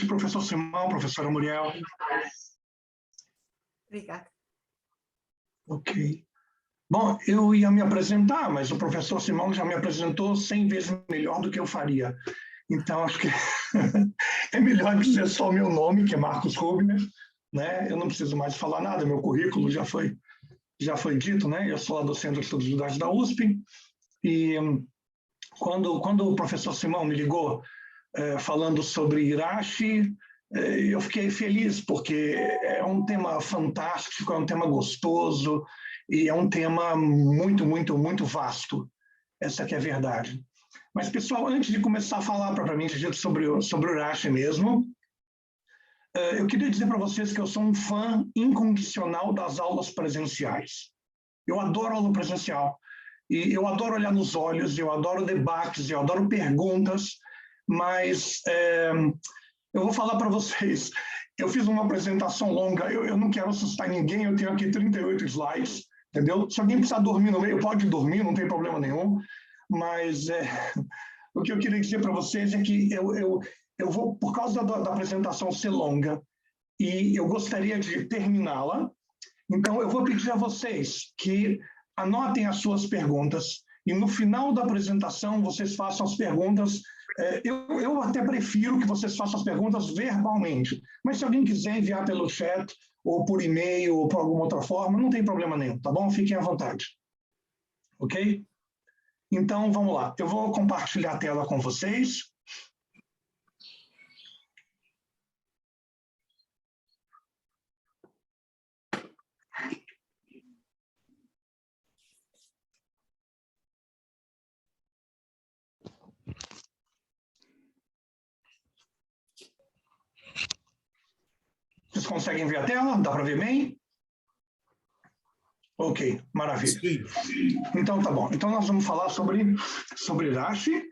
Professor Simão, professora Muriel. Obrigada. Ok. Bom, eu ia me apresentar, mas o professor Simão já me apresentou 100 vezes melhor do que eu faria. Então, acho que é melhor dizer só o meu nome, que é Marcos Rubner, né? Eu não preciso mais falar nada, meu currículo já foi dito, né? Eu sou lá do Centro de Estudos Judaicos da USP, e quando o professor Simão me ligou falando sobre Irache, eu fiquei feliz, porque é um tema fantástico, é um tema gostoso, e é um tema muito, muito, muito vasto. Essa que é a verdade. Mas, pessoal, antes de começar a falar propriamente dito sobre o Irache mesmo, eu queria dizer para vocês que eu sou um fã incondicional das aulas presenciais. Eu adoro aula presencial. E eu adoro olhar nos olhos, eu adoro debates, eu adoro perguntas, mas eu vou falar para vocês, eu fiz uma apresentação longa, eu não quero assustar ninguém, eu tenho aqui 38 slides, entendeu? Se alguém precisar dormir no meio, pode dormir, não tem problema nenhum, mas o que eu queria dizer para vocês é que eu vou, por causa da apresentação ser longa, e eu gostaria de terminá-la, então eu vou pedir a vocês que anotem as suas perguntas e no final da apresentação vocês façam as perguntas. Eu até prefiro que vocês façam as perguntas verbalmente, mas se alguém quiser enviar pelo chat ou por e-mail ou por alguma outra forma, não tem problema nenhum, tá bom? Fiquem à vontade. Ok? Então, vamos lá. Eu vou compartilhar a tela com vocês. Vocês conseguem ver a tela? Dá para ver bem? Ok, maravilha. Sim. Então, tá bom. Então, nós vamos falar sobre Irache,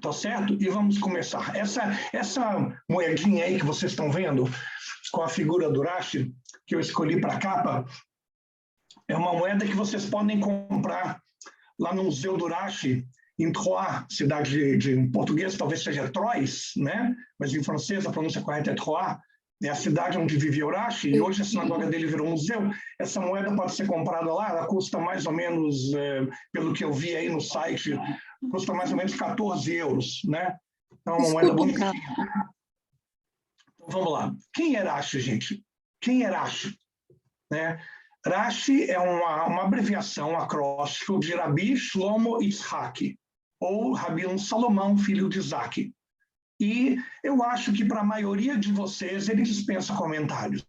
tá certo? E vamos começar. Essa moedinha aí que vocês estão vendo, com a figura do Irache, que eu escolhi para a capa, é uma moeda que vocês podem comprar lá no Museu do Irache, em Troyes, cidade em português talvez seja Troyes, né? Mas em francês a pronúncia correta é Troyes. É a cidade onde vivia Irache, e hoje a sinagoga dele virou um museu. Essa moeda pode ser comprada lá, ela custa mais ou menos, pelo que eu vi aí no site, custa mais ou menos 14 euros, né? Então é uma moeda bonitinha. Então, vamos lá. Quem é Irache, gente? Quem é Irache? Né? Rashi é uma abreviação, um acróstico de Rabi Shlomo Yitzhak, ou Rabino Salomão, filho de Isaac. E eu acho que para a maioria de vocês ele dispensa comentários.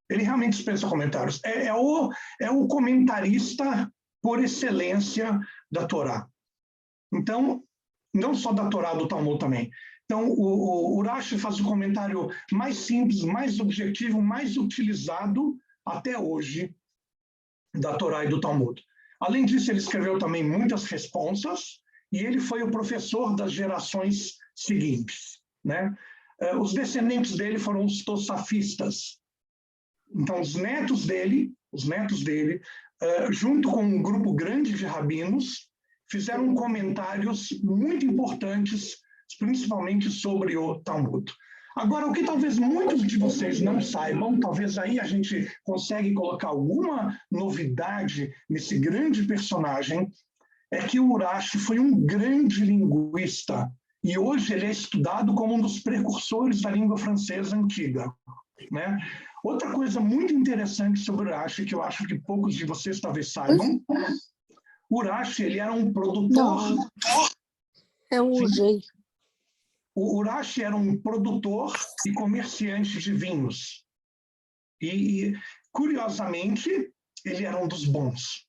Ele realmente dispensa comentários. É o comentarista por excelência da Torá. Então, não só da Torá, do Talmud também. Então, o Rashi faz o comentário mais simples, mais objetivo, mais utilizado até hoje da Torá e do Talmud. Além disso, ele escreveu também muitas responsas e ele foi o professor das gerações seguintes, né? Os descendentes dele foram os tossafistas. Então, os netos dele, junto com um grupo grande de rabinos, fizeram comentários muito importantes, principalmente sobre o Talmud. Agora, o que talvez muitos de vocês não saibam, talvez aí a gente consegue colocar alguma novidade nesse grande personagem, é que o Urashi foi um grande linguista e hoje ele é estudado como um dos precursores da língua francesa antiga, né? Outra coisa muito interessante sobre o Urashi, que eu acho que poucos de vocês talvez saibam, o Urashi, ele era um produtor... Não, é o jeito. O Urashi era um produtor e comerciante de vinhos. E, curiosamente, ele era um dos bons.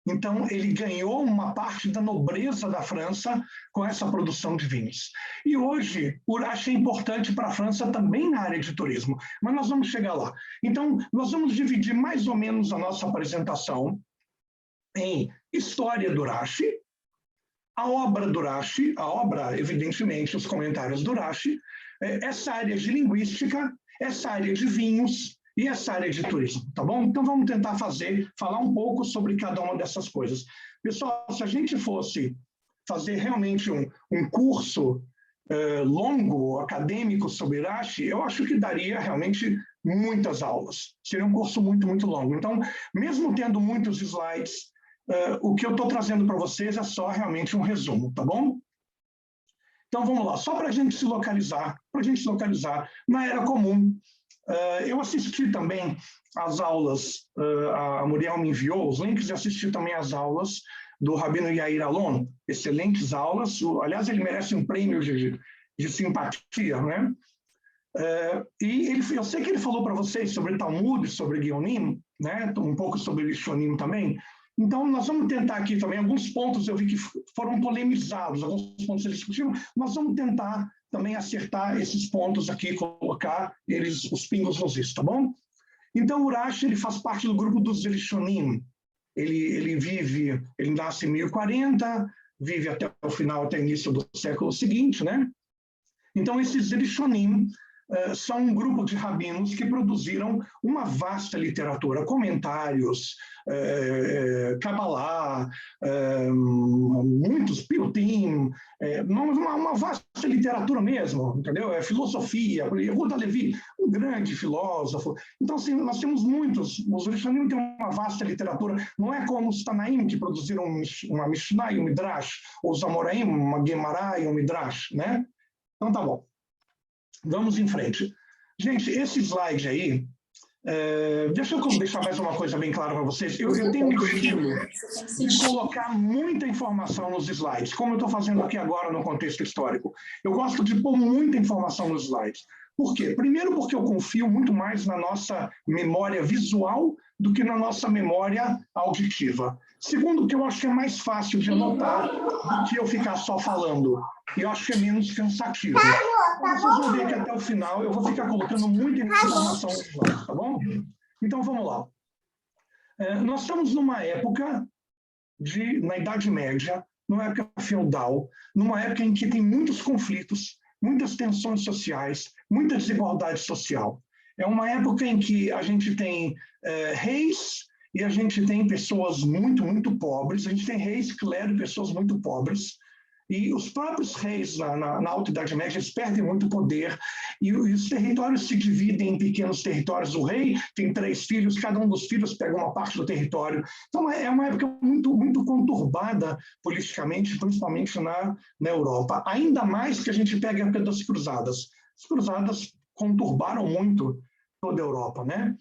Então, ele ganhou uma parte da nobreza da França com essa produção de vinhos. E hoje, o Urashi é importante para a França também na área de turismo, mas nós vamos chegar lá. Então, nós vamos dividir mais ou menos a nossa apresentação em história do Urashi, a obra do Urashi, evidentemente, os comentários do Urashi, essa área de linguística, essa área de vinhos e essa área de turismo, tá bom? Então vamos tentar falar um pouco sobre cada uma dessas coisas. Pessoal, se a gente fosse fazer realmente um curso longo, acadêmico sobre Irache, eu acho que daria realmente muitas aulas. Seria um curso muito, muito longo. Então, mesmo tendo muitos slides, o que eu estou trazendo para vocês é só realmente um resumo, tá bom? Então, vamos lá. Só para a gente se localizar, na Era Comum, eu assisti também às aulas, a Muriel me enviou os links e assisti também às aulas do Rabino Yair Alon, excelentes aulas, aliás, ele merece um prêmio de simpatia, né? E eu sei que ele falou para vocês sobre Talmud, sobre Geonim, né? Um pouco sobre Rishonim também. Então, nós vamos tentar aqui também, alguns pontos eu vi que foram polemizados, alguns pontos eles discutiram, nós vamos tentar também acertar esses pontos aqui, colocar eles, os pingos nos is, tá bom? Então, o Urash, ele faz parte do grupo dos Rishonim. Ele nasce em 1040, vive até o final, até o início do século seguinte, né? Então, esses Rishonim são um grupo de rabinos que produziram uma vasta literatura, comentários, Kabbalah, muitos Piutim, uma vasta literatura mesmo, entendeu? Filosofia, Yehuda Levi, um grande filósofo. Então, assim, nós temos muitos, os Rishonim têm uma vasta literatura, não é como os Tanaim, que produziram uma Mishnah e um Midrash, ou os Amoraim, uma Gemara e um Midrash, né? Então, tá bom. Vamos em frente. Gente, esse slide aí, deixa eu deixar mais uma coisa bem clara para vocês. Eu tenho um estilo de colocar muita informação nos slides, como eu estou fazendo aqui agora no contexto histórico. Eu gosto de pôr muita informação nos slides. Por quê? Primeiro porque eu confio muito mais na nossa memória visual do que na nossa memória auditiva. Segundo, que eu acho que é mais fácil de anotar do que eu ficar só falando. E eu acho que é menos cansativo. Então, vocês vão ver que até o final eu vou ficar colocando muita informação nos slides, tá bom? Então, vamos lá. Nós estamos numa época, na Idade Média, numa época feudal, numa época em que tem muitos conflitos, muitas tensões sociais, muita desigualdade social. É uma época em que a gente tem reis e a gente tem pessoas muito, muito pobres, a gente tem reis, clero e pessoas muito pobres, e os próprios reis na Alta Idade Média eles perdem muito poder, e os territórios se dividem em pequenos territórios. O rei tem 3 filhos, cada um dos filhos pega uma parte do território. Então é uma época muito, muito conturbada politicamente, principalmente na Europa. Ainda mais que a gente pega a época das cruzadas. As cruzadas conturbaram muito toda a Europa, né?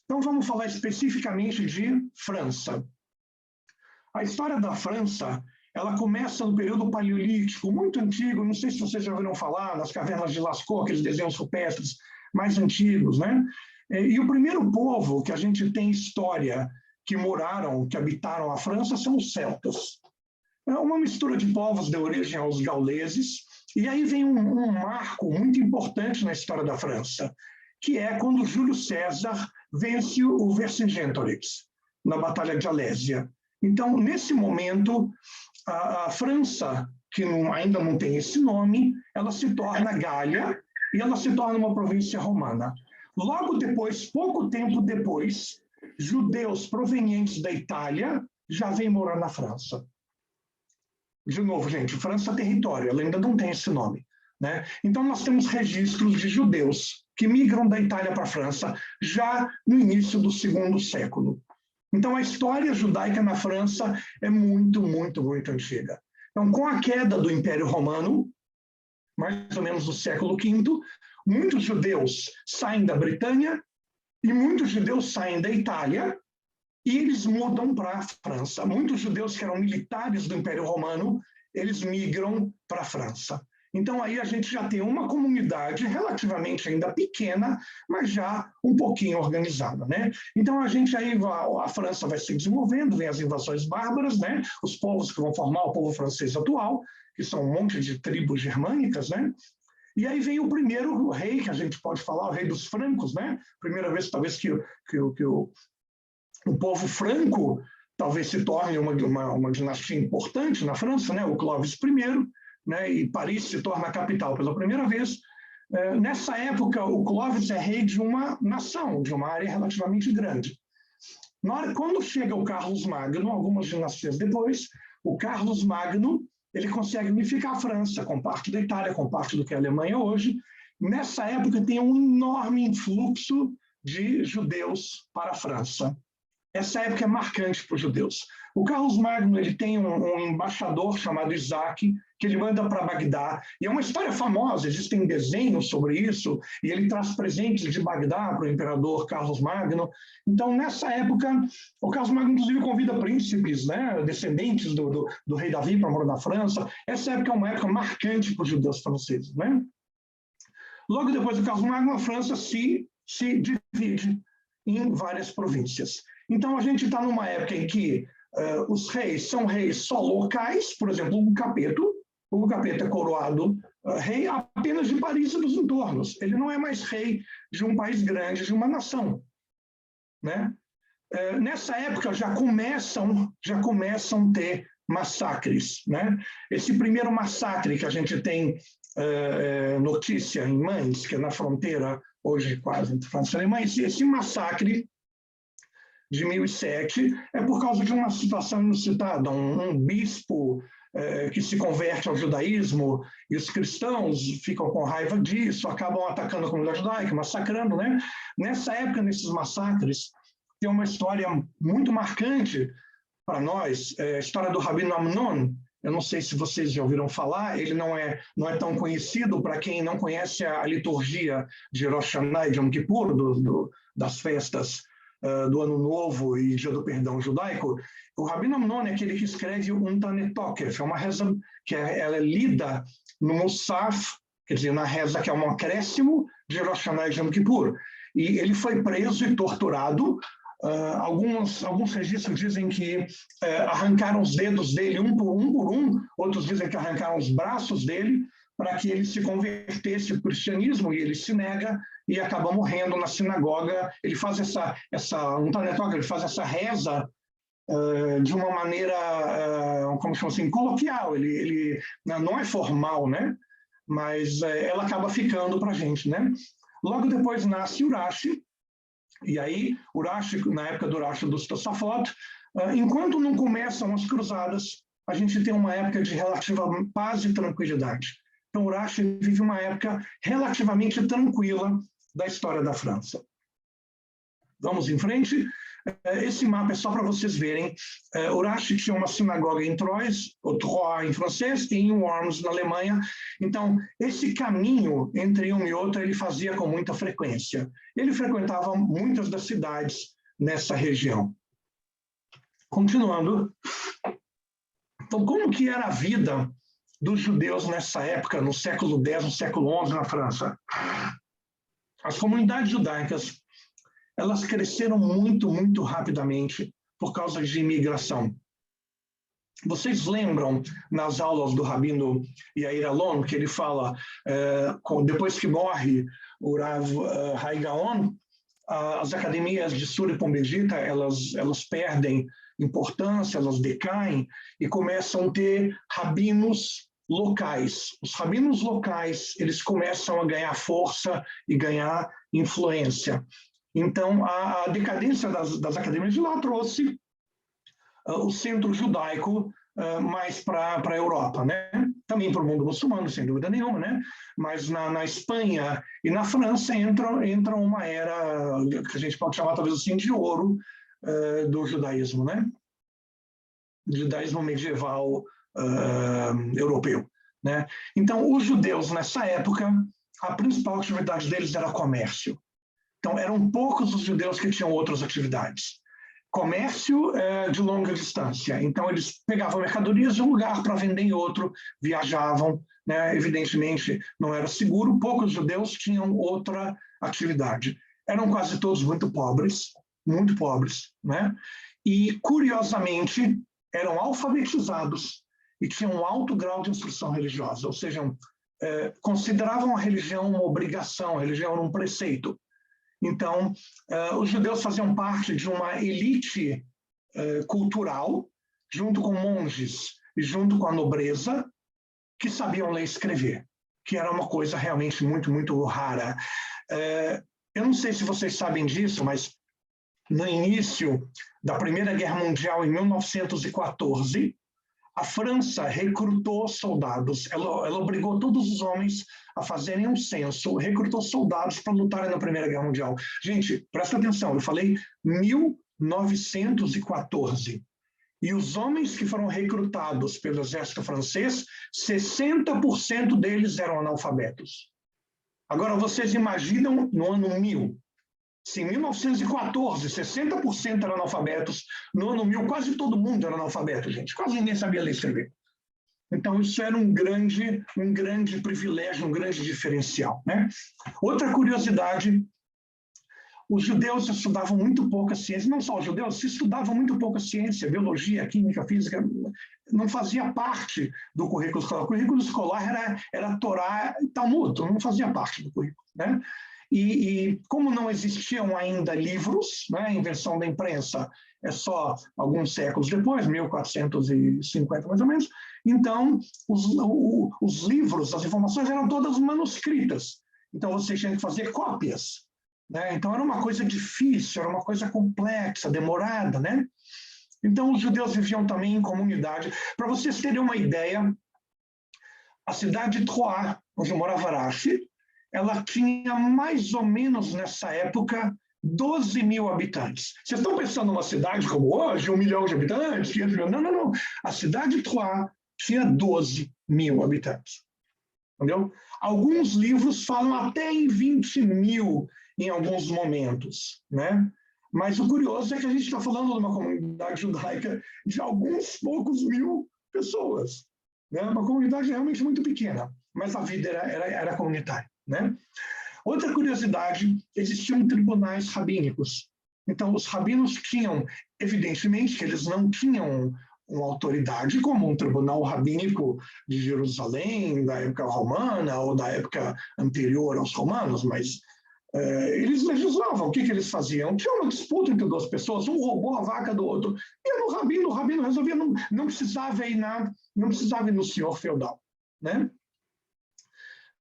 Então vamos falar especificamente de França. A história da França, ela começa no período paleolítico, muito antigo, não sei se vocês já ouviram falar, nas cavernas de Lascaux, aqueles desenhos rupestres mais antigos, né? E o primeiro povo que a gente tem história que habitaram a França são os celtas. É uma mistura de povos de origem aos gauleses, e aí vem um marco muito importante na história da França, que é quando Júlio César vence o Vercingetorix na Batalha de Alésia. Então, nesse momento, a França, que ainda não tem esse nome, ela se torna Gália e ela se torna uma província romana. Logo depois, pouco tempo depois, judeus provenientes da Itália já vêm morar na França. De novo, gente, França é território, ela ainda não tem esse nome, né? Então, nós temos registros de judeus que migram da Itália para a França já no início do 2º século. Então, a história judaica na França é muito, muito, muito antiga. Então, com a queda do Império Romano, mais ou menos do século V, muitos judeus saem da Bretanha e muitos judeus saem da Itália e eles mudam para a França. Muitos judeus que eram militares do Império Romano, eles migram para a França. Então, aí a gente já tem uma comunidade relativamente ainda pequena, mas já um pouquinho organizada, né? Então, a França vai se desenvolvendo, vem as invasões bárbaras, né? Os povos que vão formar o povo francês atual, que são um monte de tribos germânicas, né? E aí vem o primeiro rei, que a gente pode falar, o rei dos francos, né? Primeira vez, talvez, que o povo franco talvez se torne uma dinastia importante na França, né? O Clovis I, né, e Paris se torna a capital pela primeira vez. Nessa época, o Clovis é rei de uma nação, de uma área relativamente grande. Quando chega o Carlos Magno, algumas dinastias depois, o Carlos Magno ele consegue unificar a França com parte da Itália, com parte do que é a Alemanha hoje. Nessa época tem um enorme influxo de judeus para a França. Essa época é marcante para os judeus. O Carlos Magno ele tem um embaixador chamado Isaac, que ele manda para Bagdá. E é uma história famosa, existem desenhos sobre isso, e ele traz presentes de Bagdá para o imperador Carlos Magno. Então, nessa época, o Carlos Magno, inclusive, convida príncipes, né, descendentes do rei Davi para morar na França. Essa época é uma época marcante para os judeus franceses, né? Logo depois do Carlos Magno, a França se divide em várias províncias. Então, a gente está numa época em que os reis são reis só locais, por exemplo, o Capeta é coroado rei apenas de Paris e dos entornos. Ele não é mais rei de um país grande, de uma nação, né? Nessa época já começam a ter massacres, né? Esse primeiro massacre que a gente tem notícia em Mainz, que é na fronteira hoje quase entre França e Alemanha, esse massacre de 1007 é por causa de uma situação inusitada, um bispo que se converte ao judaísmo e os cristãos ficam com raiva disso, acabam atacando a comunidade judaica, massacrando, né? Nessa época, nesses massacres, tem uma história muito marcante para nós, a história do Rabino Amnon. Eu não sei se vocês já ouviram falar, ele não é tão conhecido para quem não conhece a liturgia de Rosh Hashanah e de Yom Kippur, das festas do Ano Novo e Dia do Perdão Judaico. O Rabino Amnon é aquele que escreve um Tanetokef, é uma reza que ela é lida no Musaf, quer dizer, na reza que é um acréscimo de Rosh Hashanah e de Yom Kippur. E ele foi preso e torturado. Alguns registros dizem que arrancaram os dedos dele um por um, outros dizem que arrancaram os braços dele para que ele se convertesse ao cristianismo, e ele se nega e acaba morrendo na sinagoga. Ele faz ele faz essa reza de uma maneira, como chama assim, coloquial. Ele não é formal, né? Mas ela acaba ficando para a gente, né? Logo depois nasce Urashi, e aí Urashi, na época do Urashi dos Tosafot, enquanto não começam as cruzadas, a gente tem uma época de relativa paz e tranquilidade. Então Urashi vive uma época relativamente tranquila da história da França. Vamos em frente. Esse mapa é só para vocês verem. Urashi tinha uma sinagoga em Troyes, ou Troyes em francês, e em Worms, na Alemanha. Então, esse caminho entre um e outro ele fazia com muita frequência. Ele frequentava muitas das cidades nessa região. Continuando. Então, como que era a vida dos judeus nessa época, no século X, no século XI, na França? As comunidades judaicas, elas cresceram muito, muito rapidamente por causa de imigração. Vocês lembram, nas aulas do Rabino Yair Alon, que ele fala, depois que morre o Rav Hai Gaon, as academias de Sur e Pombegita, elas perdem importância, elas decaem e começam a ter rabinos locais. Os rabinos locais, eles começam a ganhar força e ganhar influência. Então, a decadência das academias de lá trouxe o centro judaico mais para a Europa, né? Também para o mundo muçulmano, sem dúvida nenhuma, né? Mas na Espanha e na França entra uma era que a gente pode chamar talvez assim de ouro do judaísmo, né? Judaísmo medieval europeu, né? Então, os judeus nessa época, a principal atividade deles era comércio. Então, eram poucos os judeus que tinham outras atividades. Comércio de longa distância. Então, eles pegavam mercadorias de um lugar para vender em outro, viajavam, né? Evidentemente, não era seguro. Poucos judeus tinham outra atividade. Eram quase todos muito pobres, né? E, curiosamente, eram alfabetizados e tinham um alto grau de instrução religiosa, ou seja, consideravam a religião uma obrigação, a religião era um preceito. Então, os judeus faziam parte de uma elite cultural, junto com monges e junto com a nobreza, que sabiam ler e escrever, que era uma coisa realmente muito, muito rara. Eu não sei se vocês sabem disso, mas no início da Primeira Guerra Mundial, em 1914, a França recrutou soldados, ela obrigou todos os homens a fazerem um censo, recrutou soldados para lutarem na Primeira Guerra Mundial. Gente, presta atenção, eu falei 1914. E os homens que foram recrutados pelo exército francês, 60% deles eram analfabetos. Agora, vocês imaginam no ano 1000, se em 1914, 60% eram analfabetos, no ano 1000 quase todo mundo era analfabeto, gente. Quase ninguém sabia ler e escrever. Então, isso era um grande privilégio, um grande diferencial, né? Outra curiosidade, os judeus estudavam muito pouca ciência, não só os judeus, se estudavam muito pouca ciência, biologia, química, física, não fazia parte do currículo escolar. O currículo escolar era Torá e Talmud, não fazia parte do currículo, né? E como não existiam ainda livros, né, a invenção da imprensa é só alguns séculos depois, 1450 mais ou menos, então os livros, as informações eram todas manuscritas, então você tinha que fazer cópias, né? Então era uma coisa difícil, era uma coisa complexa, demorada, né? Então os judeus viviam também em comunidade. Para vocês terem uma ideia, a cidade de Troyes, onde morava Rashi, ela tinha mais ou menos nessa época 12 mil habitantes. Vocês estão pensando numa cidade como hoje, 1 milhão de habitantes? 500 mil? Não, não, não. A cidade de Troyes tinha 12 mil habitantes. Entendeu? Alguns livros falam até em 20 mil em alguns momentos, né? Mas o curioso é que a gente está falando de uma comunidade judaica de alguns poucos mil pessoas, né? Uma comunidade realmente muito pequena, mas a vida era comunitária, né? Outra curiosidade, existiam tribunais rabínicos. Então, os rabinos tinham, evidentemente, que eles não tinham uma autoridade como um tribunal rabínico de Jerusalém, da época romana ou da época anterior aos romanos, mas eles legislavam. O que eles faziam? Tinha uma disputa entre duas pessoas, um roubou a vaca do outro. E o rabino resolvia, não precisava ir no senhor feudal, né?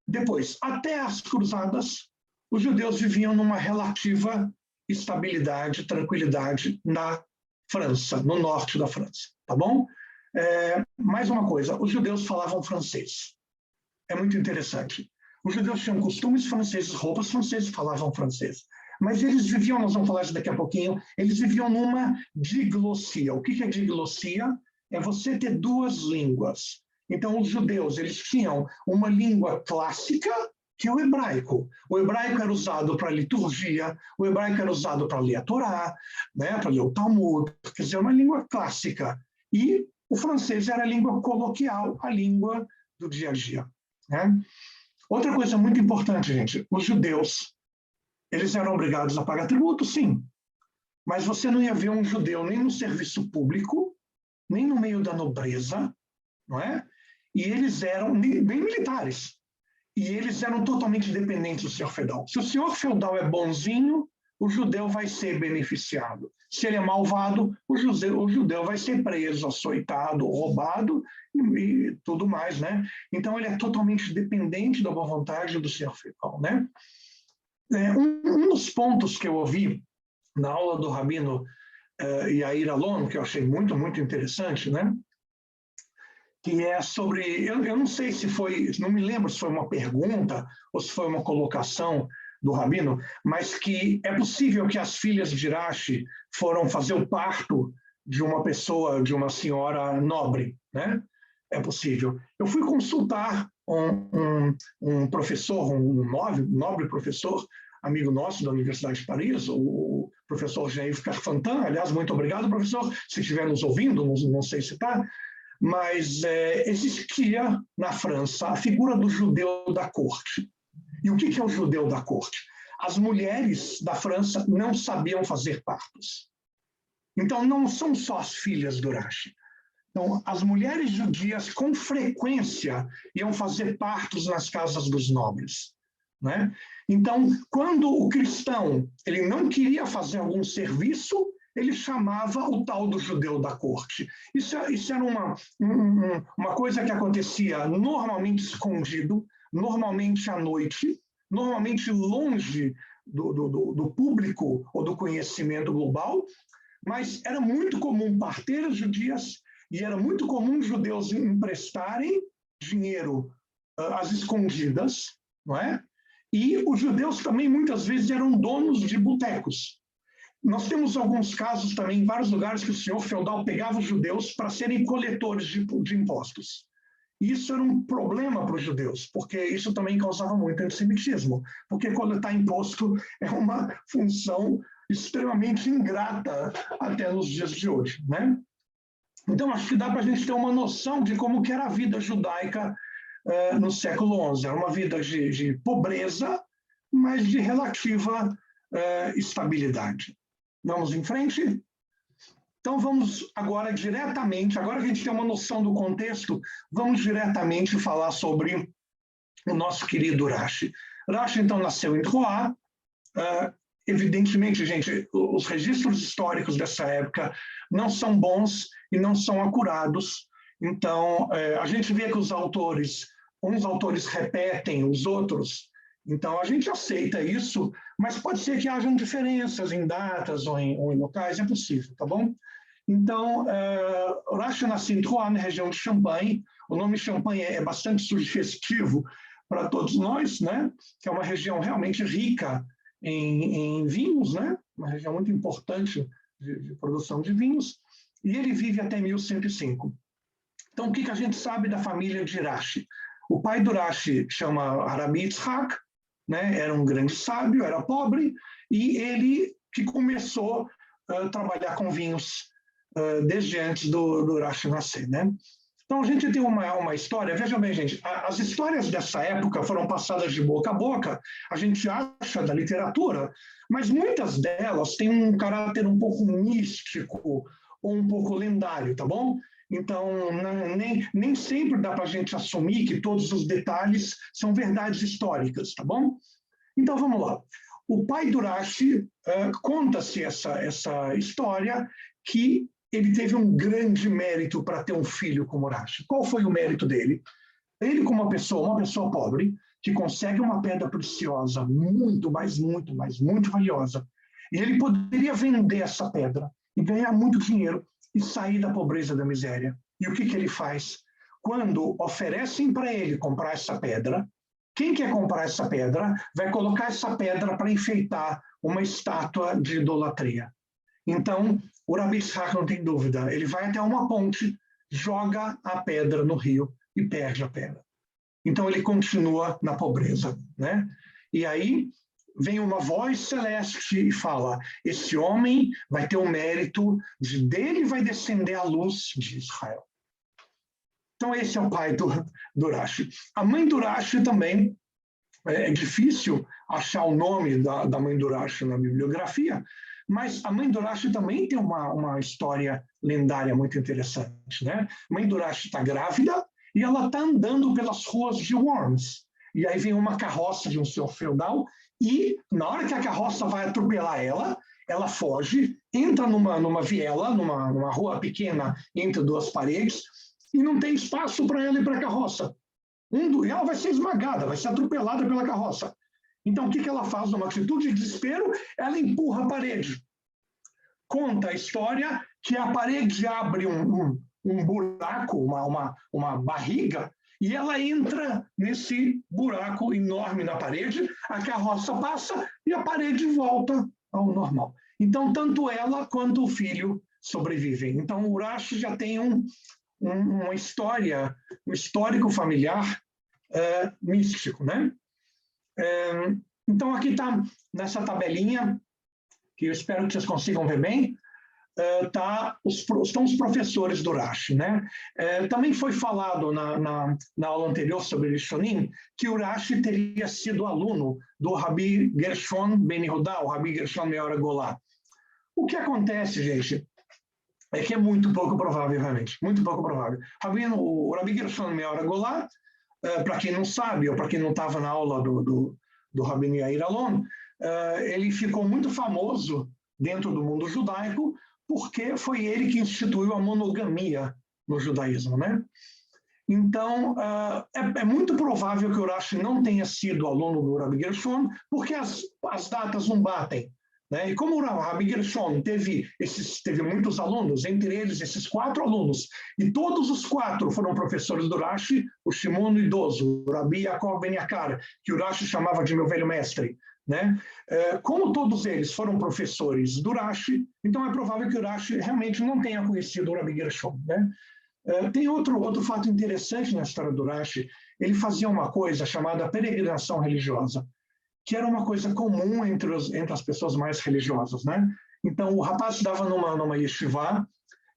Depois, até as cruzadas, os judeus viviam numa relativa estabilidade, tranquilidade na França, no norte da França, tá bom? Mais uma coisa, os judeus falavam francês. É muito interessante. Os judeus tinham costumes franceses, roupas francesas, falavam francês. Mas eles viviam, nós vamos falar isso daqui a pouquinho, eles viviam numa diglossia. O que é diglossia? É você ter duas línguas. Então, os judeus, eles tinham uma língua clássica, que é o hebraico. O hebraico era usado para liturgia, o hebraico era usado para ler a Torá, né, para ler o Talmud, quer dizer, uma língua clássica. E o francês era a língua coloquial, a língua do dia a dia, né? Outra coisa muito importante, gente, os judeus, eles eram obrigados a pagar tributo, sim, mas você não ia ver um judeu nem no serviço público, nem no meio da nobreza, não é? E eles eram bem militares, e eles eram totalmente dependentes do senhor feudal. Se o senhor feudal é bonzinho, o judeu vai ser beneficiado. Se ele é malvado, o judeu vai ser preso, açoitado, roubado e tudo mais, né? Então, ele é totalmente dependente da boa vontade do senhor feudal, né? Um dos pontos que eu ouvi na aula do rabino Yair Alon, que eu achei muito, muito interessante, né? Que é sobre, eu não sei se foi, não me lembro se foi uma pergunta ou se foi uma colocação do rabino, mas que é possível que as filhas de Rashi foram fazer o parto de uma pessoa, de uma senhora nobre, né? É possível. Eu fui consultar um professor, um nobre professor, amigo nosso da Universidade de Paris, o professor Jean-Yves Carfantin. Aliás, muito obrigado, professor, se estiver nos ouvindo, não sei se está, mas existia na França a figura do judeu da corte. E o que é o judeu da corte? As mulheres da França não sabiam fazer partos. Então, não são só as filhas do Rashi. Então, as mulheres judias, com frequência, iam fazer partos nas casas dos nobres, né? Então, quando o cristão ele não queria fazer algum serviço, ele chamava o tal do judeu da corte. Isso era uma coisa que acontecia normalmente escondido, normalmente à noite, normalmente longe do público ou do conhecimento global, mas era muito comum parteiras judias e era muito comum os judeus emprestarem dinheiro às escondidas, não é? E os judeus também muitas vezes eram donos de botecos. Nós temos alguns casos também em vários lugares que o senhor feudal pegava os judeus para serem coletores de impostos. Isso era um problema para os judeus, porque isso também causava muito antissemitismo, porque coletar imposto é uma função extremamente ingrata até nos dias de hoje, né? Então, acho que dá para a gente ter uma noção de como que era a vida judaica no século XI. Era uma vida de pobreza, mas de relativa estabilidade. Vamos em frente? Então, vamos agora diretamente, agora que a gente tem uma noção do contexto, vamos diretamente falar sobre o nosso querido Urashi. Urashi, então, nasceu em Troá. Evidentemente, gente, os registros históricos dessa época não são bons e não são acurados. Então, a gente vê que os autores, uns autores repetem os outros, então a gente aceita isso, mas pode ser que hajam diferenças em datas ou em locais, é possível, tá bom? Então, Urashi nasceu em Troyes, na região de Champagne. O nome Champagne é bastante sugestivo para todos nós, né? Que é uma região realmente rica em vinhos, né? Uma região muito importante de produção de vinhos. E ele vive até 1105. Então, o que a gente sabe da família de Urashi? O pai do Urashi chama Arabi Yitzhak, né? Era um grande sábio, era pobre, e ele que começou a trabalhar com vinhos desde antes do Urashi nascer, né? Então, a gente tem uma história, vejam bem, gente, as histórias dessa época foram passadas de boca a boca, a gente acha da literatura, mas muitas delas têm um caráter um pouco místico ou um pouco lendário, tá bom? Então, nem sempre dá para a gente assumir que todos os detalhes são verdades históricas, tá bom? Então, vamos lá. O pai do Urashi, conta-se essa história que ele teve um grande mérito para ter um filho como Urashi. Qual foi o mérito dele? Ele, como uma pessoa pobre, que consegue uma pedra preciosa, muito valiosa, e ele poderia vender essa pedra e ganhar muito dinheiro e sair da pobreza, da miséria. E o que ele faz? Quando oferecem para ele comprar essa pedra, quem quer comprar essa pedra vai colocar essa pedra para enfeitar uma estátua de idolatria. Então, o Rabi Yitzhak não tem dúvida, ele vai até uma ponte, joga a pedra no rio e perde a pedra. Então, ele continua na pobreza, né? E aí vem uma voz celeste e fala: esse homem vai ter o mérito, dele vai descender a luz de Israel. Então, esse é o pai do Urashi. A mãe do Urashi também, é difícil achar o nome da mãe do Urashi na bibliografia, mas a mãe do Urashi também tem uma história lendária muito interessante, né? A mãe do Urashi está grávida e ela está andando pelas ruas de Worms. E aí vem uma carroça de um senhor feudal e, na hora que a carroça vai atropelar ela foge, entra numa viela, numa rua pequena entre duas paredes, e não tem espaço para ela ir para a carroça. E ela vai ser esmagada, vai ser atropelada pela carroça. Então, o que ela faz? Numa atitude de desespero, ela empurra a parede. Conta a história que a parede abre um buraco, uma barriga, e ela entra nesse buraco enorme na parede, a carroça passa e a parede volta ao normal. Então, tanto ela quanto o filho sobrevivem. Então, o Urashi já tem uma história, um histórico familiar místico, né? Então, aqui está, nessa tabelinha, que eu espero que vocês consigam ver bem, estão os professores do Urashi, né? Também foi falado na aula anterior sobre Rishonim que o Urashi teria sido aluno do Rabi Gershon Ben Yehuda, o Rabi Gershon Meor Agolá. O que acontece, gente, é que é muito pouco provável, realmente, muito pouco provável. O Rabi Gershon Meor Agolá, para quem não sabe, ou para quem não estava na aula do Rabino Yair Alon, ele ficou muito famoso dentro do mundo judaico porque foi ele que instituiu a monogamia no judaísmo, né? Então, é muito provável que o Urashi não tenha sido aluno do Rabi Gershon, porque as datas não batem. né? E como o Rabbi Gershon teve muitos alunos, entre eles esses 4 alunos, e todos os 4 foram professores do Rashi, o Shimon o idoso, o Rabbi Yaakov Ben Yakar, que o Rashi chamava de meu velho mestre, né? Como todos eles foram professores do Rashi, então é provável que o Rashi realmente não tenha conhecido o Rabbi Gershon, né? Tem outro fato interessante na história do Rashi. Ele fazia uma coisa chamada peregrinação religiosa, que era uma coisa comum entre as pessoas mais religiosas, né? Então, o rapaz estava numa yeshiva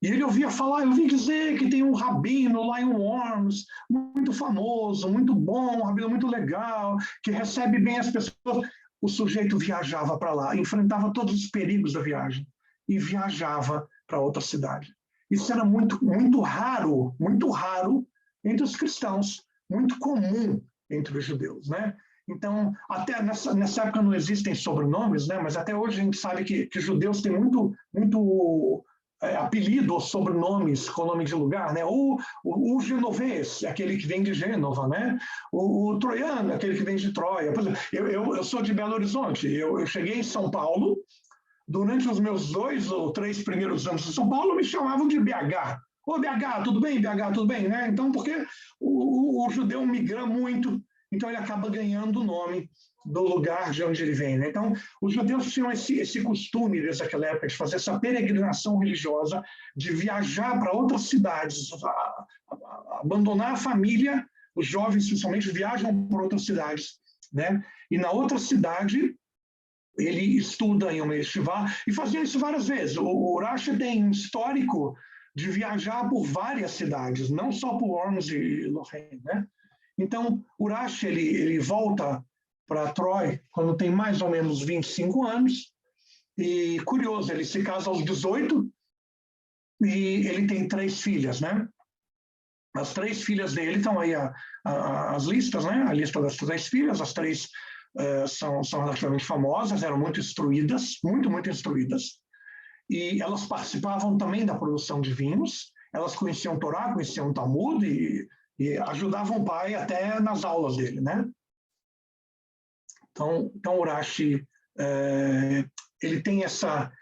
e ele ouvia falar, eu ouvi dizer que tem um rabino lá em Worms, muito famoso, muito bom, um rabino muito legal, que recebe bem as pessoas. O sujeito viajava para lá, enfrentava todos os perigos da viagem e viajava para outra cidade. Isso era muito raro entre os cristãos, muito comum entre os judeus, né? Então, até nessa época não existem sobrenomes, né? Mas até hoje a gente sabe que judeus têm muito apelido ou sobrenomes com nome de lugar, né? O genovês, aquele que vem de Gênova, né? O troiano, aquele que vem de Troia. Por exemplo, eu sou de Belo Horizonte, eu cheguei em São Paulo, durante os meus 2 ou 3 primeiros anos em São Paulo, me chamavam de BH. Ô, BH, tudo bem? BH, tudo bem? Né? Então, porque o judeu migra muito, então ele acaba ganhando o nome do lugar de onde ele vem, né? Então, os judeus tinham esse costume, desde aquela época, de fazer essa peregrinação religiosa, de viajar para outras cidades, abandonar a família, os jovens, principalmente, viajam para outras cidades, né? E na outra cidade, ele estuda em uma yeshiva, e fazia isso várias vezes. O Rashi tem um histórico de viajar por várias cidades, não só por Worms e Lorraine, né? Então, o Rashi, ele volta para Troy quando tem mais ou menos 25 anos, e curioso, ele se casa aos 18 e ele tem 3 filhas, né? As 3 filhas dele estão aí as listas, né? A lista das 3 filhas, as 3 são relativamente famosas, eram muito instruídas, muito instruídas, e elas participavam também da produção de vinhos, elas conheciam Torá, conheciam Talmud e ajudavam o pai até nas aulas dele, né? Então o Rashi, ele tem essa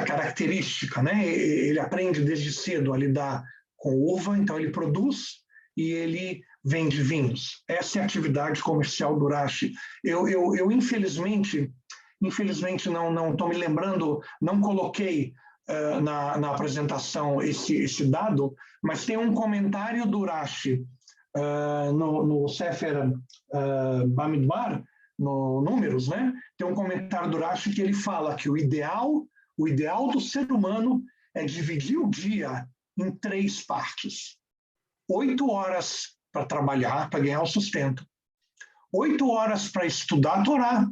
característica, né? Ele aprende desde cedo a lidar com uva, então ele produz e ele vende vinhos. Essa é a atividade comercial do Rashi. Eu infelizmente não estou me lembrando, não coloquei na apresentação esse dado, mas tem um comentário do Rashi no Sefer Bamidbar, no Números, né? Tem um comentário do Rashi que ele fala que o ideal do ser humano é dividir o dia em 3 partes. 8 horas para trabalhar, para ganhar o sustento. 8 horas para estudar a Torá.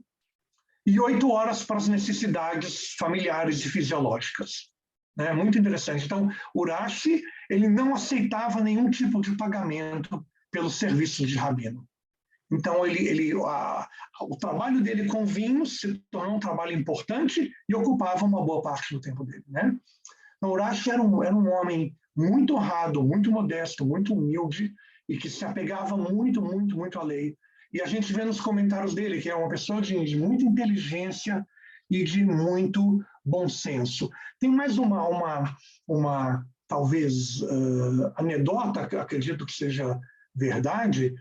E 8 horas para as necessidades familiares e fisiológicas. É muito interessante. Então, o Rashi, ele não aceitava nenhum tipo de pagamento pelo serviço de rabino. Então, o trabalho dele com vinhos se tornou um trabalho importante e ocupava uma boa parte do tempo dele, né? Então, o Rashi era um homem muito honrado, muito modesto, muito humilde e que se apegava muito à lei. E a gente vê nos comentários dele que é uma pessoa de muita inteligência e de muito bom senso. Tem mais uma talvez, anedota, que acredito que seja verdade,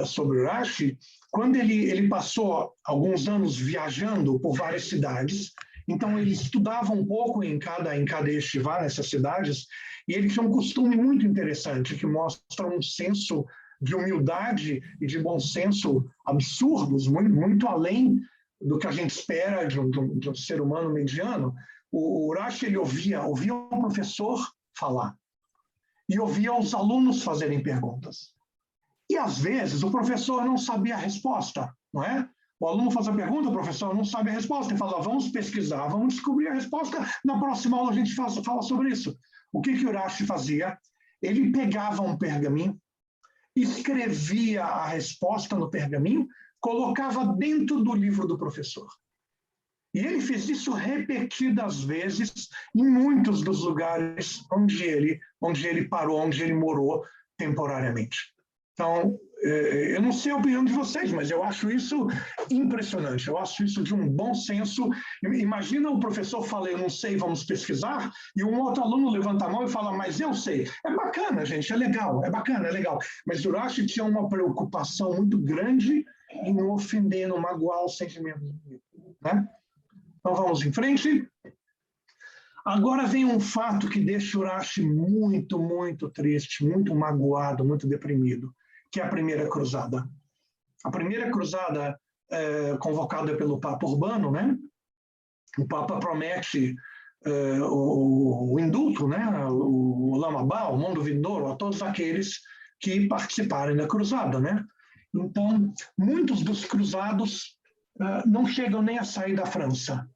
sobre o Rashi. Quando ele passou alguns anos viajando por várias cidades, então ele estudava um pouco em cada yeshiva nessas cidades, e ele tinha um costume muito interessante, que mostra um senso de humildade e de bom senso absurdos, muito além do que a gente espera de um ser humano mediano. O Rashi, ele ouvia o professor falar e ouvia os alunos fazerem perguntas. E, às vezes, o professor não sabia a resposta, não é? O aluno faz a pergunta, o professor não sabe a resposta, e fala, vamos pesquisar, vamos descobrir a resposta, na próxima aula a gente fala sobre isso. O que o Rashi fazia? Ele pegava um pergaminho, escrevia a resposta no pergaminho, colocava dentro do livro do professor. E ele fez isso repetidas vezes em muitos dos lugares onde ele parou, onde ele morou temporariamente. Então, eu não sei a opinião de vocês, mas eu acho isso impressionante, eu acho isso de um bom senso. Imagina o professor fala, eu não sei, vamos pesquisar, e um outro aluno levanta a mão e fala, mas eu sei. É bacana, gente, é legal, é bacana, é legal. Mas Urashi tinha uma preocupação muito grande em não ofender, não magoar os sentimentos, né? Então vamos em frente. Agora vem um fato que deixa Urashi muito, muito triste, muito magoado, muito deprimido, que é a Primeira Cruzada. A Primeira Cruzada, convocada pelo Papa Urbano, né? O Papa promete o indulto, né? O Lamabá, o mundo vindouro, a todos aqueles que participarem da cruzada, né? Então, muitos dos cruzados não chegam nem a sair da França,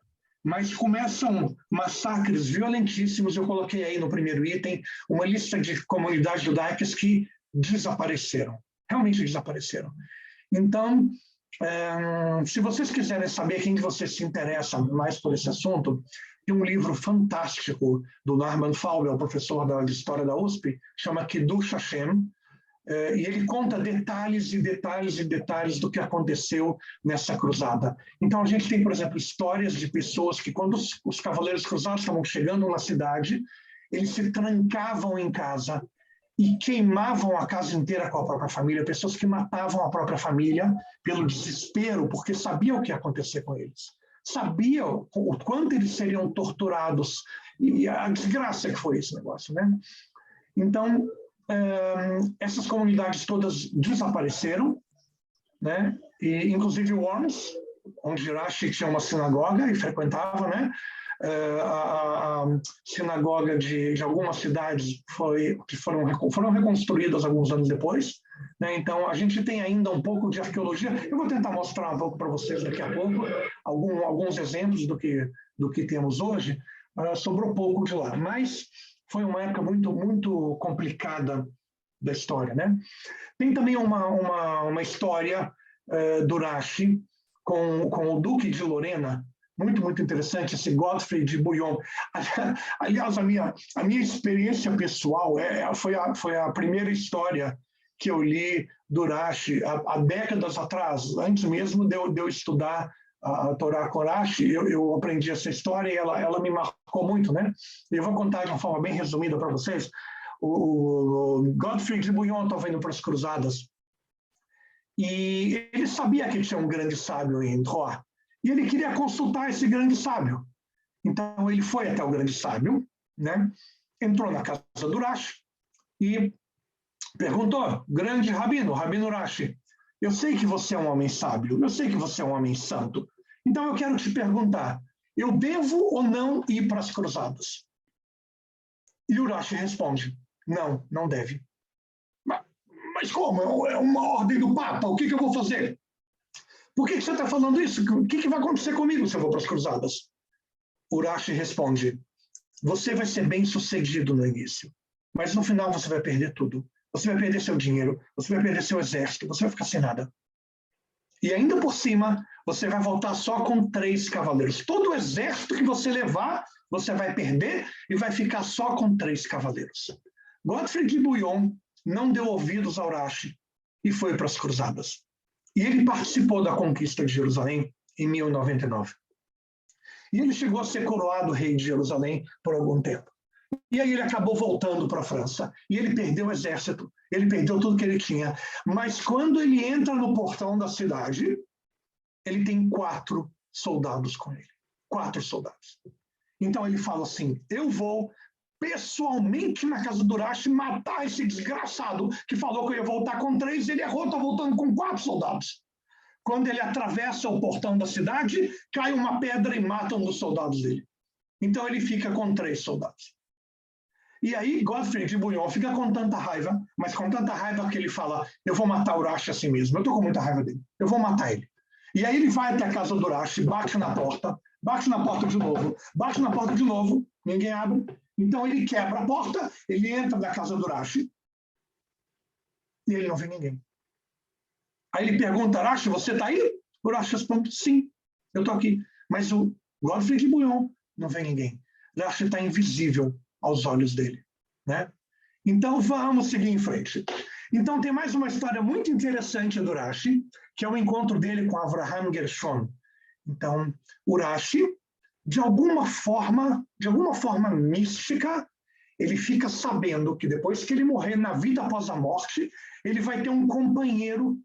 mas começam massacres violentíssimos. Eu coloquei aí no primeiro item uma lista de comunidades judaicas que desapareceram, realmente desapareceram. Então, se vocês quiserem saber quem de vocês se interessa mais por esse assunto, tem um livro fantástico do Norman Faubel, professor de História da USP, chama Kiddush Hashem, e ele conta detalhes e detalhes e detalhes do que aconteceu nessa cruzada. Então, a gente tem, por exemplo, histórias de pessoas que, quando os cavaleiros cruzados estavam chegando na cidade, eles se trancavam em casa e queimavam a casa inteira com a própria família, pessoas que matavam a própria família pelo desespero, porque sabiam o que ia acontecer com eles. Sabiam o quanto eles seriam torturados e a desgraça que foi esse negócio, né? Então, essas comunidades todas desapareceram, né? E, inclusive Worms, onde Urashi tinha uma sinagoga e frequentava, né? A sinagoga de algumas cidades foram reconstruídas alguns anos depois, né? Então a gente tem ainda um pouco de arqueologia. Eu vou tentar mostrar um pouco para vocês daqui a pouco alguns exemplos do que temos hoje. Sobrou pouco de lá, mas foi uma época muito, muito complicada da história, né? Tem também uma história do Urashi com o Duque de Lorena, muito, muito interessante, esse Godfrey de Bouillon. Aliás, a minha experiência pessoal foi a primeira história que eu li do Urashi há décadas atrás, antes mesmo de eu estudar a Torá com Urashi, eu aprendi essa história e ela me marcou muito, né? E eu vou contar de uma forma bem resumida para vocês. O Godfrey de Bouillon estava indo para as cruzadas e ele sabia que tinha um grande sábio em Troyes e ele queria consultar esse grande sábio. Então ele foi até o grande sábio, né? Entrou na casa do Urashi e perguntou: grande Rabino Urashi, eu sei que você é um homem sábio, eu sei que você é um homem santo, então eu quero te perguntar, eu devo ou não ir para as cruzadas? E Urashi responde: não, não deve. Mas como? É uma ordem do Papa, o que eu vou fazer? Por que você está falando isso? O que vai acontecer comigo se eu vou para as cruzadas? Urashi responde: você vai ser bem sucedido no início, mas no final você vai perder tudo. Você vai perder seu dinheiro, você vai perder seu exército, você vai ficar sem nada. E ainda por cima, você vai voltar só com 3 cavaleiros. Todo o exército que você levar, você vai perder e vai ficar só com 3 cavaleiros. Godfrey de Bouillon não deu ouvidos a Urashi e foi para as cruzadas. E ele participou da conquista de Jerusalém em 1099. E ele chegou a ser coroado rei de Jerusalém por algum tempo. E aí ele acabou voltando para a França. E ele perdeu o exército, ele perdeu tudo que ele tinha. Mas quando ele entra no portão da cidade, ele tem 4 soldados com ele. 4 soldados. Então ele fala assim: eu vou pessoalmente na casa do Urashi matar esse desgraçado que falou que eu ia voltar com 3, ele errou, está voltando com 4 soldados. Quando ele atravessa o portão da cidade, cai uma pedra e mata um dos soldados dele. Então ele fica com 3 soldados. E aí Godfrey de Bouillon fica com tanta raiva, mas com tanta raiva que ele fala: eu vou matar o Urashi assim mesmo, eu estou com muita raiva dele, eu vou matar ele. E aí ele vai até a casa do Urashi, bate na porta de novo, bate na porta de novo, ninguém abre. Então ele quebra a porta, ele entra na casa do Urashi e ele não vê ninguém. Aí ele pergunta: Urashi, você está aí? O Urashi responde: sim, eu estou aqui. Mas o Godfrey de Bouillon não vê ninguém. O Urashi está invisível aos olhos dele, né? Então vamos seguir em frente. Então, tem mais uma história muito interessante do Rashi, que é o encontro dele com Avraham Gershon. Então, o Rashi, de alguma forma mística, ele fica sabendo que depois que ele morrer na vida após a morte, ele vai ter um companheiro,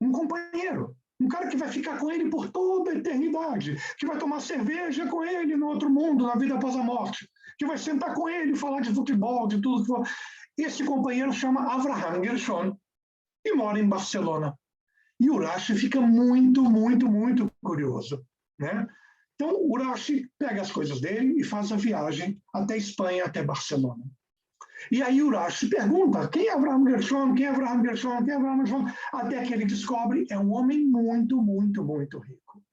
um cara que vai ficar com ele por toda a eternidade, que vai tomar cerveja com ele no outro mundo, na vida após a morte, que vai sentar com ele, falar de futebol, de tudo que for. Esse companheiro chama Avraham Gershon e mora em Barcelona. E o Rashi fica muito, muito, muito curioso, né? Então, o Rashi pega as coisas dele e faz a viagem até Espanha, até Barcelona. E aí o Rashi pergunta, quem é Avraham Gershon? Quem é Avraham Gershon? Quem é Avraham Gershon? Até que ele descobre, é um homem muito, muito, muito rico.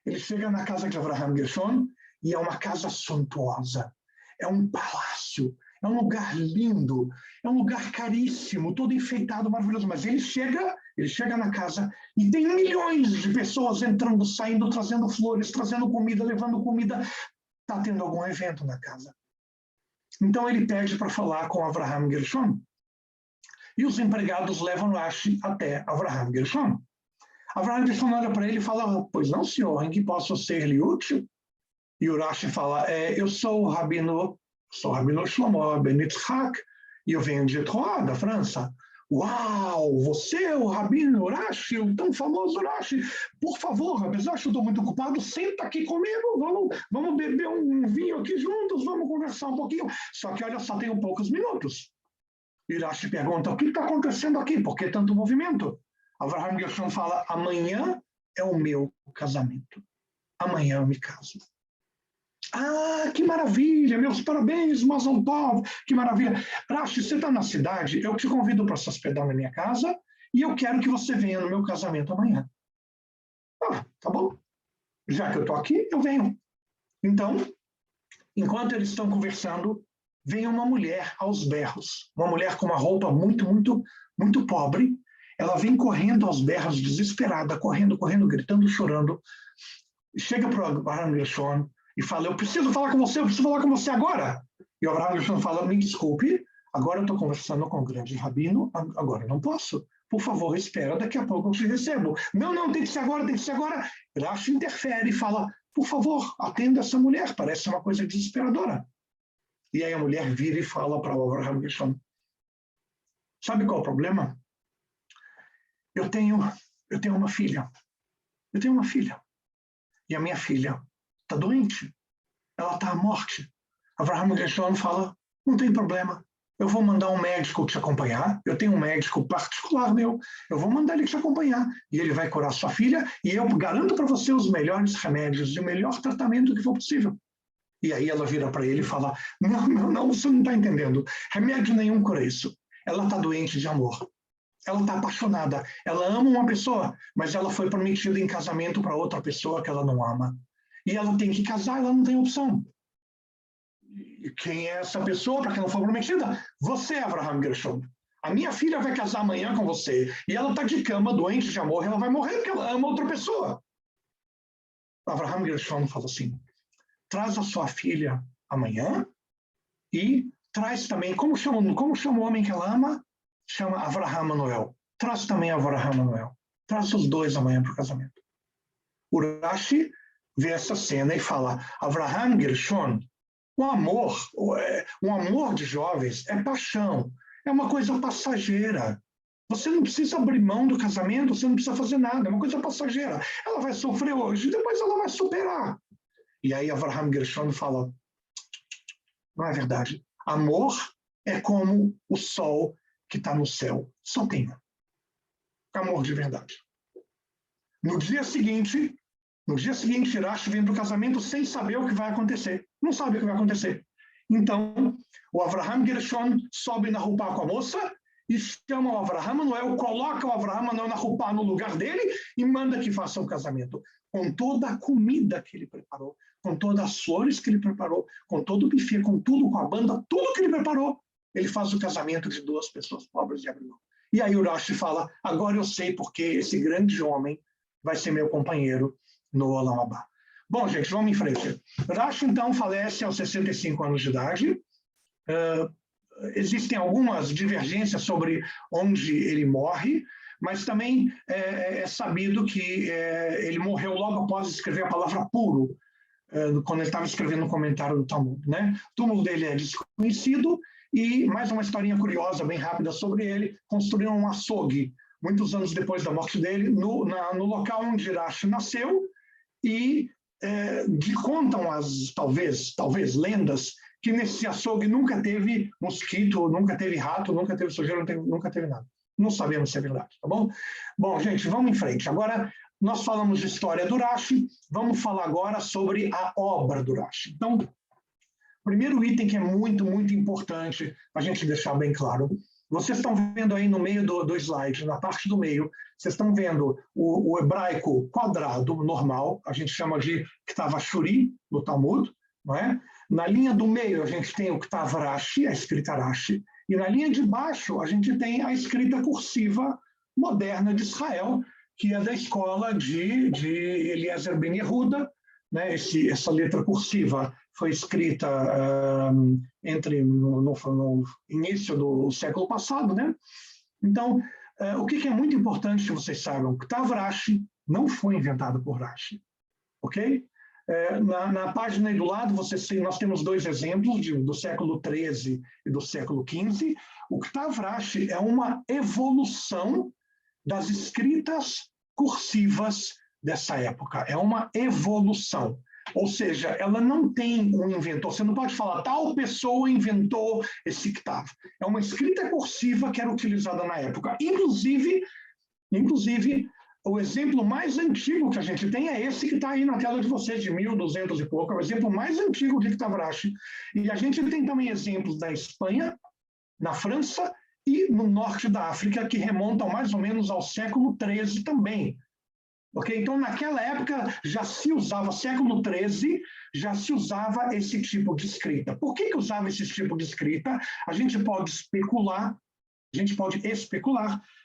Ele chega na casa de Avraham Gershon e é uma casa suntuosa. É um palácio, é um lugar lindo, é um lugar caríssimo, todo enfeitado, maravilhoso. Mas ele chega na casa e tem milhões de pessoas entrando, saindo, trazendo flores, trazendo comida, levando comida. Está tendo algum evento na casa. Então ele pede para falar com Avraham Gershon. E os empregados levam Rashi até Avraham Gershon. Avraham Gershon olha para ele e fala, pois não, senhor, em que posso ser-lhe útil? E o Rashi fala, eu sou o Rabino Shlomo Ben Yitzhak, e eu venho de Troyes, da França. Uau, você é o Rabino Rashi, o tão famoso Rashi. Por favor, apesar de eu estou muito ocupado, senta aqui comigo, vamos beber um vinho aqui juntos, vamos conversar um pouquinho. Só que, olha só, tenho poucos minutos. E Rashi pergunta, o que está acontecendo aqui? Por que tanto movimento? Avraham Gershon fala, amanhã é o meu casamento. Amanhã eu me caso. Ah, que maravilha, meus parabéns, Mazel Tov, que maravilha. Rashi, você está na cidade, eu te convido para se hospedar na minha casa e eu quero que você venha no meu casamento amanhã. Ah, tá bom. Já que eu estou aqui, eu venho. Então, enquanto eles estão conversando, vem uma mulher aos berros, uma mulher com uma roupa muito, muito, muito pobre. Ela vem correndo aos berros, desesperada, correndo, gritando, chorando. Chega para o Avraham Gershon e fala, eu preciso falar com você agora. E o Avraham Gershon fala, me desculpe, agora eu estou conversando com o grande rabino, agora eu não posso. Por favor, espera, daqui a pouco eu te recebo. Não, tem que ser agora. Rashi interfere e fala, por favor, atenda essa mulher, parece uma coisa desesperadora. E aí a mulher vira e fala para o Avraham Gershon, sabe qual é o problema? Eu tenho uma filha. E a minha filha está doente. Ela está à morte. Avraham Gershon fala, não tem problema. Eu vou mandar um médico te acompanhar. Eu tenho um médico particular meu. Eu vou mandar ele te acompanhar. E ele vai curar sua filha. E eu garanto para você os melhores remédios e o melhor tratamento que for possível. E aí ela vira para ele e fala, não, você não está entendendo. Remédio nenhum cura isso. Ela está doente de amor. Ela está apaixonada. Ela ama uma pessoa, mas ela foi prometida em casamento para outra pessoa que ela não ama. E ela tem que casar, ela não tem opção. E quem é essa pessoa para quem não foi prometida? Você, Avraham Gershon. A minha filha vai casar amanhã com você. E ela está de cama, doente de amor, e ela vai morrer porque ela ama outra pessoa. Avraham Gershon fala assim, traz a sua filha amanhã e traz também, como chama o homem que ela ama? Chama Avraham Manuel. Traz também Avraham Manuel. Traz os dois amanhã para o casamento. O Rashi vê essa cena e fala, Avraham Gershon, o amor de jovens é paixão, é uma coisa passageira. Você não precisa abrir mão do casamento, você não precisa fazer nada, é uma coisa passageira. Ela vai sofrer hoje, depois ela vai superar. E aí Avraham Gershon fala, não é verdade. Amor é como o sol que está no céu. Só tem um. Amor de verdade. No dia seguinte, Rashi vem para o casamento sem saber o que vai acontecer. Não sabe o que vai acontecer. Então, o Avraham Gershon sobe na rupá com a moça e chama o Avraham Manuel, coloca o Avraham Manuel na rupá no lugar dele e manda que faça o casamento. Com toda a comida que ele preparou, com todas as flores que ele preparou, com todo o buffet, com tudo, com a banda, tudo que ele preparou, ele faz o casamento de duas pessoas pobres de abril. E aí o Rashi fala, agora eu sei porque esse grande homem vai ser meu companheiro no Olam Abá. Bom, gente, vamos em frente. Rashi, então, falece aos 65 anos de idade. existem algumas divergências sobre onde ele morre, mas também é sabido que ele morreu logo após escrever a palavra puro, quando ele estava escrevendo um comentário do Talmud, né? O túmulo dele é desconhecido, e mais uma historinha curiosa, bem rápida sobre ele: construíram um açougue, muitos anos depois da morte dele, no local onde Urashi nasceu, e contam talvez lendas, que nesse açougue nunca teve mosquito, nunca teve rato, nunca teve sujeira, nunca teve nada. Não sabemos se é verdade, tá bom? Bom, gente, vamos em frente. Agora, nós falamos de história do Urashi, vamos falar agora sobre a obra do Urashi. Então, primeiro item que é muito, muito importante a gente deixar bem claro: vocês estão vendo aí no meio do slide, na parte do meio, vocês estão vendo o hebraico quadrado normal, a gente chama de Ktav Ashuri, no Talmud, não é? Na linha do meio, a gente tem o Ktav Rashi, a escrita Rashi, e na linha de baixo, a gente tem a escrita cursiva moderna de Israel, que é da escola de Eliezer Ben Yehuda, né? Essa letra cursiva foi escrita no início do século passado, né? Então, o que é muito importante que vocês saibam: Ktav Rashi não foi inventado por Rashi, ok? Na página aí do lado, nós temos dois exemplos do século XIII e do século XV. O Ktav Rashi é uma evolução das escritas cursivas dessa época. É uma evolução. Ou seja, ela não tem um inventor. Você não pode falar, tal pessoa inventou esse Ktav. É uma escrita cursiva que era utilizada na época. Inclusive, o exemplo mais antigo que a gente tem é esse que está aí na tela de vocês, de 1200 e pouco. É o exemplo mais antigo de Ktav Rashi. E a gente tem também exemplos da Espanha, na França e no norte da África, que remontam mais ou menos ao século XIII também. Okay? Então, naquela época, já se usava, século XIII, já se usava esse tipo de escrita. Por que usava esse tipo de escrita? A gente pode especular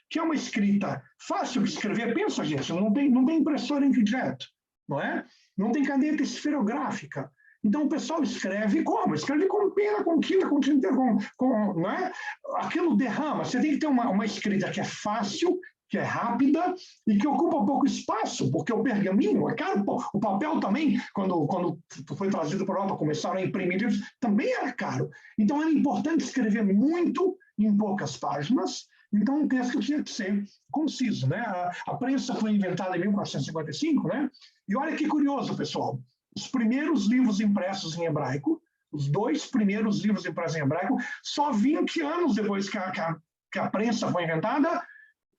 que é uma escrita fácil de escrever. Pensa, gente, não tem impressora inkjet, não é? Não tem caneta esferográfica. Então, o pessoal escreve como? Escreve com pena, com tinta, não é? Aquilo derrama. Você tem que ter uma escrita que é fácil, que é rápida e que ocupa pouco espaço, porque o pergaminho é caro. O papel também, quando foi trazido para a Europa, começaram a imprimir livros, também era caro. Então, era importante escrever muito em poucas páginas. Então, o texto tinha que ser conciso, né? A prensa foi inventada em 1455, né? E olha que curioso, pessoal. Os primeiros livros impressos em hebraico, os dois primeiros livros impressos em hebraico, só 20 anos depois que a prensa foi inventada,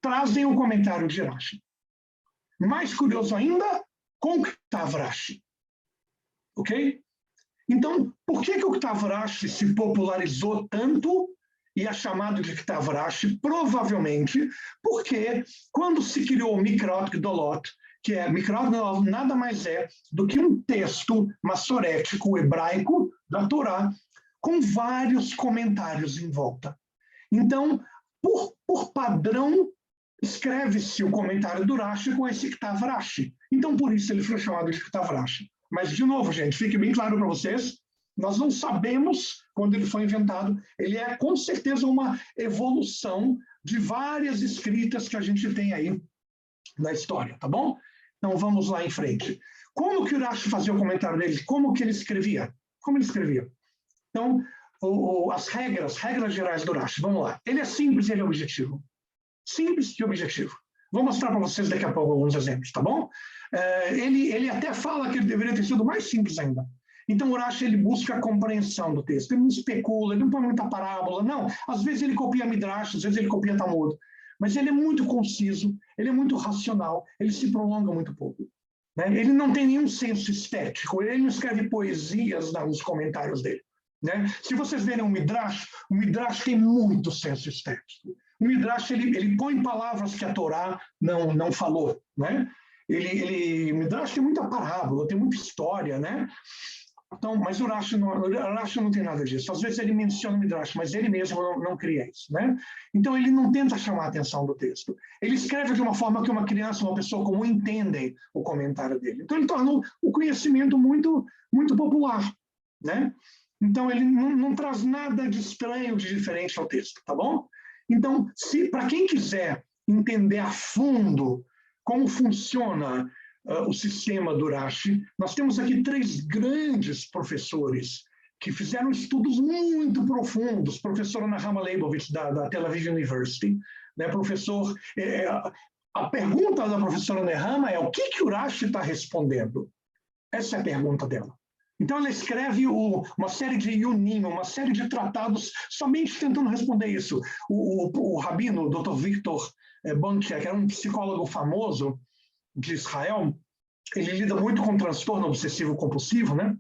trazem um comentário de Rashi. Mais curioso ainda, com o Ktav Rashi. Ok? Então, por que o Ktav Rashi se popularizou tanto e é chamado de Ktav Rashi? Provavelmente porque quando se criou o Mikrot Gedolot, que Mikrot Gedolot nada mais é do que um texto massorético hebraico da Torá, com vários comentários em volta. Então, por padrão, escreve-se o comentário do Rashi com esse Ktav Rashi. Então, por isso ele foi chamado de Ktav Rashi. Mas, de novo, gente, fique bem claro para vocês, nós não sabemos quando ele foi inventado. Ele é, com certeza, uma evolução de várias escritas que a gente tem aí na história, tá bom? Então, vamos lá em frente. Como que o Rashi fazia o comentário dele? Como que ele escrevia? Como ele escrevia? Então, as regras gerais do Rashi, vamos lá. Ele é simples e ele é objetivo. Simples e objetivo. Vou mostrar para vocês daqui a pouco alguns exemplos, tá bom? Ele até fala que ele deveria ter sido mais simples ainda. Então, o Rashi, ele busca a compreensão do texto. Ele não especula, ele não põe muita parábola, não. Às vezes ele copia Midrash, às vezes ele copia Talmud. Mas ele é muito conciso, ele é muito racional, ele se prolonga muito pouco. Né? Ele não tem nenhum senso estético, ele não escreve poesias nos comentários dele. Né? Se vocês verem o Midrash tem muito senso estético. O Midrash, ele põe palavras que a Torá não falou. Né? O Midrash tem muita parábola, tem muita história, né? Então, mas o Rashi não tem nada disso. Às vezes ele menciona o Midrash, mas ele mesmo não cria isso. Né? Então, ele não tenta chamar a atenção do texto. Ele escreve de uma forma que uma criança, uma pessoa comum entendem o comentário dele. Então, ele torna o conhecimento muito, muito popular. Né? Então, ele não traz nada de estranho, de diferente ao texto, tá bom? Então, para quem quiser entender a fundo como funciona o sistema do Urashi, nós temos aqui 3 grandes professores que fizeram estudos muito profundos. Professora Nahama Leibovitz, da Tel Aviv University, né, professor... a pergunta da professora Nahama é o que o Urashi está respondendo? Essa é a pergunta dela. Então, ela escreve uma série de yunim, uma série de tratados, somente tentando responder isso. O rabino, o Dr. Victor Bontier, que era um psicólogo famoso de Israel, ele lida muito com transtorno obsessivo-compulsivo, né?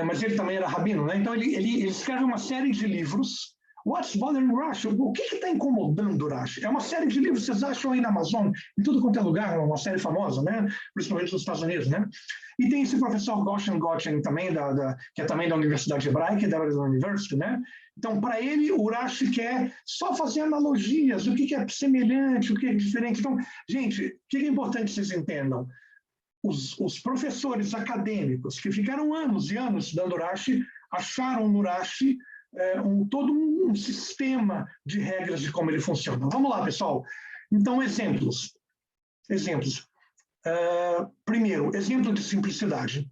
Mas ele também era rabino, né? Então, ele escreve uma série de livros. What's bothering Urashi? O que está incomodando Urashi? É uma série de livros, vocês acham aí na Amazon, em tudo quanto é lugar, uma série famosa, né? Principalmente nos Estados Unidos, né? E tem esse professor Goshen Gotchen também, que é também da Universidade Hebraica, da University, né? Então, para ele, o Urashi quer só fazer analogias, o que é semelhante, o que é diferente. Então, gente, o que é importante que vocês entendam? Os professores acadêmicos que ficaram anos e anos estudando Urashi, acharam no Urashi todo um sistema de regras de como ele funciona. Vamos lá, pessoal. Então, exemplos. Primeiro, exemplo de simplicidade.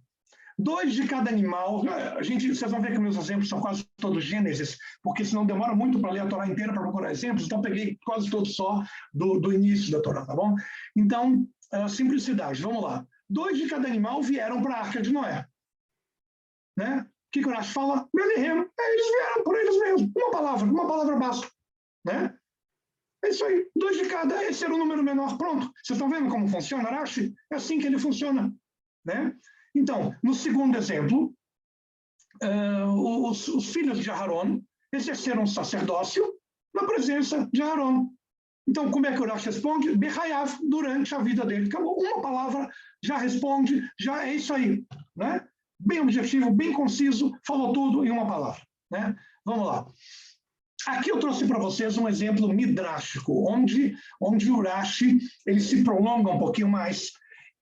2 de cada animal. Vocês vão ver que meus exemplos são quase todos Gênesis, porque senão demora muito para ler a Torá inteira para procurar exemplos, então peguei quase todos só do início da Torá, tá bom? Então, simplicidade, vamos lá. 2 de cada animal vieram para a Arca de Noé. Né? O que o Urashi fala? Belehem, eles vieram por eles mesmos. Uma palavra basta. Né? É isso aí, 2 de cada, esse era o número menor, pronto. Vocês estão vendo como funciona o Urashi? É assim que ele funciona. Né? Então, no segundo exemplo, os filhos de Aharon exerceram sacerdócio na presença de Aharon. Então, como é que o Urashi responde? Bechayav, durante a vida dele. Acabou, uma palavra, já responde, já é isso aí. Né? Bem objetivo, bem conciso, falou tudo em uma palavra. Né? Vamos lá. Aqui eu trouxe para vocês um exemplo midrástico, onde o Urashi ele se prolonga um pouquinho mais.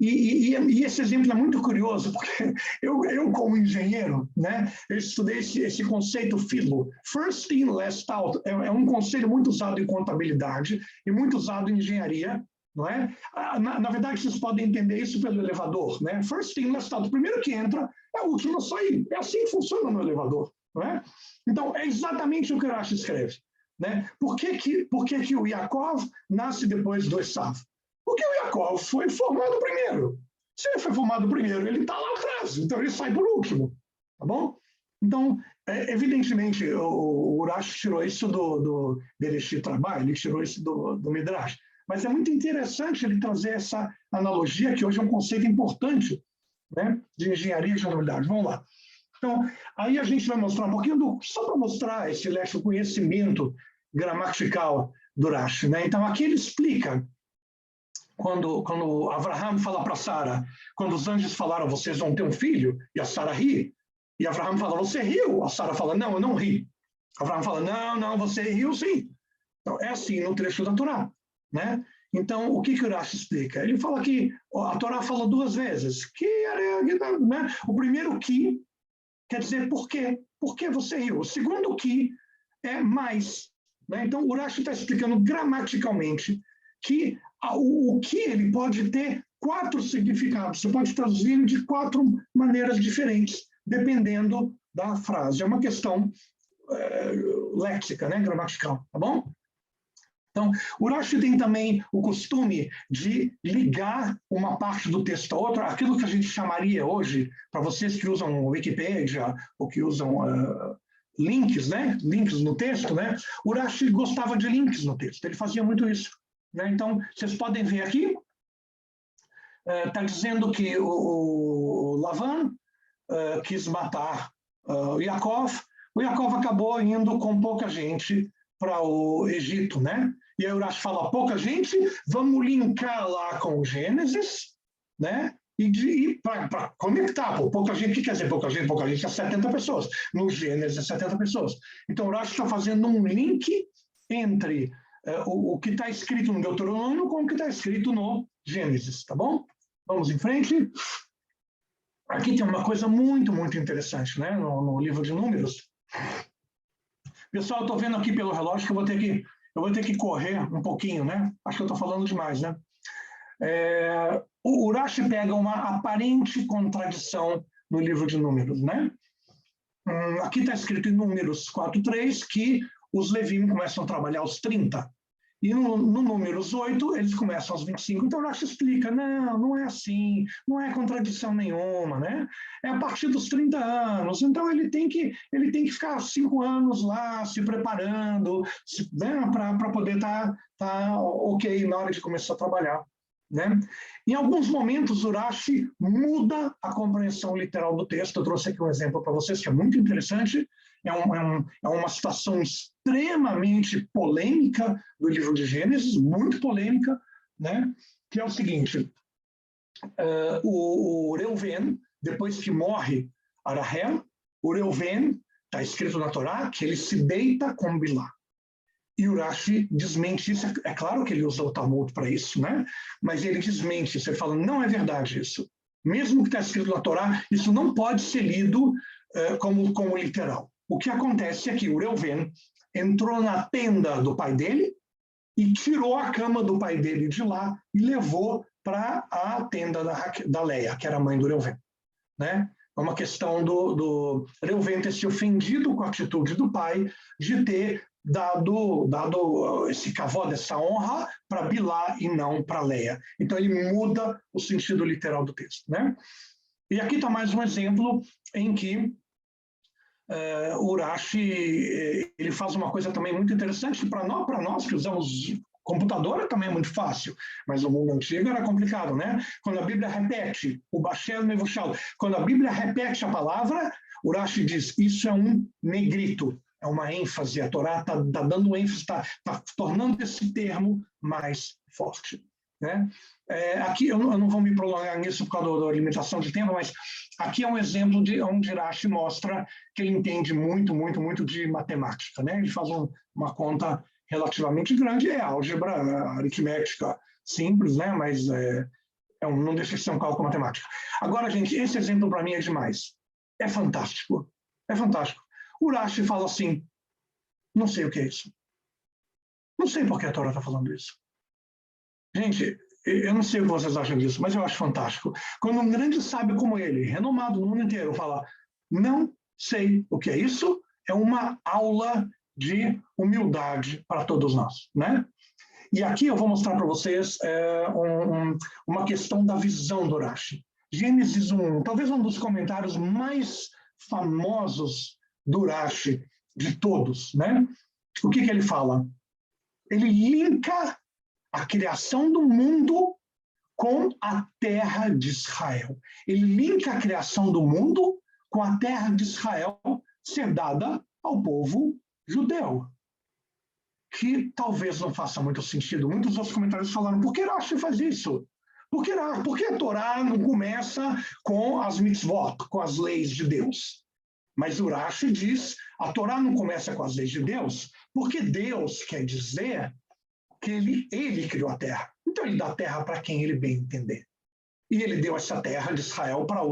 E esse exemplo é muito curioso, porque eu como engenheiro, né, eu estudei esse conceito FILO, First In, Last Out, é um conceito muito usado em contabilidade e muito usado em engenharia, não é? Na verdade, vocês podem entender isso pelo elevador, né? First In, Last Out, o primeiro que entra é o último a sair, é assim que funciona no elevador, não é? Então, é exatamente o que o Urashi escreve, né? Por que o Yaakov nasce depois do Esav? Porque o Yaakov foi formado primeiro. Se ele foi formado primeiro, ele está lá atrás, então ele sai por último, tá bom? Então, evidentemente, o Urashi tirou isso do Bereshit Rabbah, ele tirou isso do Midrash, mas é muito interessante ele trazer essa analogia, que hoje é um conceito importante, né, de engenharia de contabilidade. Vamos lá. Então, aí a gente vai mostrar um pouquinho, só para mostrar esse leste conhecimento gramatical do Urashi, né? Então, aqui ele explica quando Abraham fala para Sara, quando os anjos falaram, vocês vão ter um filho, e a Sara ri, e Abraham fala, você riu? A Sara fala, não, eu não ri. Abraham fala, não, você riu sim. Então, é assim no trecho da Torá, né? Então, o que o Urashi explica? Ele fala que a Torá fala 2 vezes, que, né? O primeiro que quer dizer por quê? Por que você riu? O segundo que é mais. Né? Então, o Urashi está explicando gramaticalmente que o que ele pode ter 4 significados. Você pode traduzir de 4 maneiras diferentes, dependendo da frase. É uma questão léxica, né? Gramatical, tá bom? Então, o Urashi tem também o costume de ligar uma parte do texto a outra, aquilo que a gente chamaria hoje, para vocês que usam Wikipedia ou que usam links, né? Links no texto, né? O Urashi gostava de links no texto, ele fazia muito isso. Né? Então, vocês podem ver aqui, está dizendo que o Lavan quis matar o Yaakov acabou indo com pouca gente para o Egito, né? E aí o Urashi fala, pouca gente, vamos linkar lá com o Gênesis, né? E para conectar, pouca gente, o que quer dizer pouca gente? Pouca gente é 70 pessoas, no Gênesis é 70 pessoas. Então o Urashi está fazendo um link entre o que está escrito no Deuteronômio com o que está escrito no Gênesis, tá bom? Vamos em frente. Aqui tem uma coisa muito, muito interessante, né? No livro de Números. Pessoal, eu estou vendo aqui pelo relógio que eu vou ter que correr um pouquinho, né? Acho que eu estou falando demais, né? O Urashi pega uma aparente contradição no livro de Números, né? Aqui está escrito em Números 4:3 que os Levim começam a trabalhar aos 30. E no Números 8, eles começam aos 25. Então, o Urashi explica, não é assim, não é contradição nenhuma, né? É a partir dos 30 anos. Então, ele tem que ficar 5 anos lá se preparando, né, para poder estar ok na hora de começar a trabalhar. Né? Em alguns momentos, Urashi muda a compreensão literal do texto. Eu trouxe aqui um exemplo para vocês que é muito interessante. É uma situação extremamente polêmica do livro de Gênesis, muito polêmica, né? Que é o seguinte: o Reuven, depois que morre Arahel, o Reuven, está escrito na Torá, que ele se deita com Bilá. E Urashi desmente isso. É claro que ele usa o Talmud para isso, né? Mas ele desmente isso. Ele fala, não é verdade isso. Mesmo que está escrito na Torá, isso não pode ser lido como literal. O que acontece é que o Reuven entrou na tenda do pai dele e tirou a cama do pai dele de lá e levou para a tenda da Leia, que era a mãe do Reuven. Né? É uma questão do Reuven ter se ofendido com a atitude do pai de ter dado esse kavod, essa honra para Bilá e não para Leia. Então ele muda o sentido literal do texto. Né? E aqui está mais um exemplo em que o Urashi ele faz uma coisa também muito interessante para nós que usamos computador também é muito fácil, mas o mundo antigo era complicado, né? Quando a Bíblia repete o Bashel Mevushal, quando a Bíblia repete a palavra, Urashi diz, isso é um negrito, é uma ênfase, a Torá está dando ênfase, está tornando esse termo mais forte. Né? Aqui eu não vou me prolongar nisso por causa da limitação de tempo, mas aqui é um exemplo de onde Urashi mostra que ele entende muito, muito, muito de matemática. Né? Ele faz uma conta relativamente grande, é álgebra aritmética simples, né? Mas não deixa de ser um cálculo matemático. Agora, gente, esse exemplo para mim é demais. É fantástico. É fantástico. Urashi fala assim, não sei o que é isso. Não sei por que a Torá está falando isso. Gente, eu não sei o que vocês acham disso, mas eu acho fantástico. Quando um grande sábio como ele, renomado no mundo inteiro, fala, não sei o que é isso, é uma aula de humildade para todos nós, né? E aqui eu vou mostrar para vocês uma questão da visão do Urashi. Gênesis 1, talvez um dos comentários mais famosos do Urashi de todos, né? O que ele fala? Ele linka a criação do mundo com a terra de Israel. Ele linka a criação do mundo com a terra de Israel ser dada ao povo judeu, que talvez não faça muito sentido. Muitos outros comentários falaram, por que Urashi faz isso? Por que a Torá não começa com as mitzvot, com as leis de Deus? Mas Urashi diz, a Torá não começa com as leis de Deus, porque Deus quer dizer que ele criou a terra. Então ele dá a terra para quem ele bem entender. E ele deu essa terra de Israel para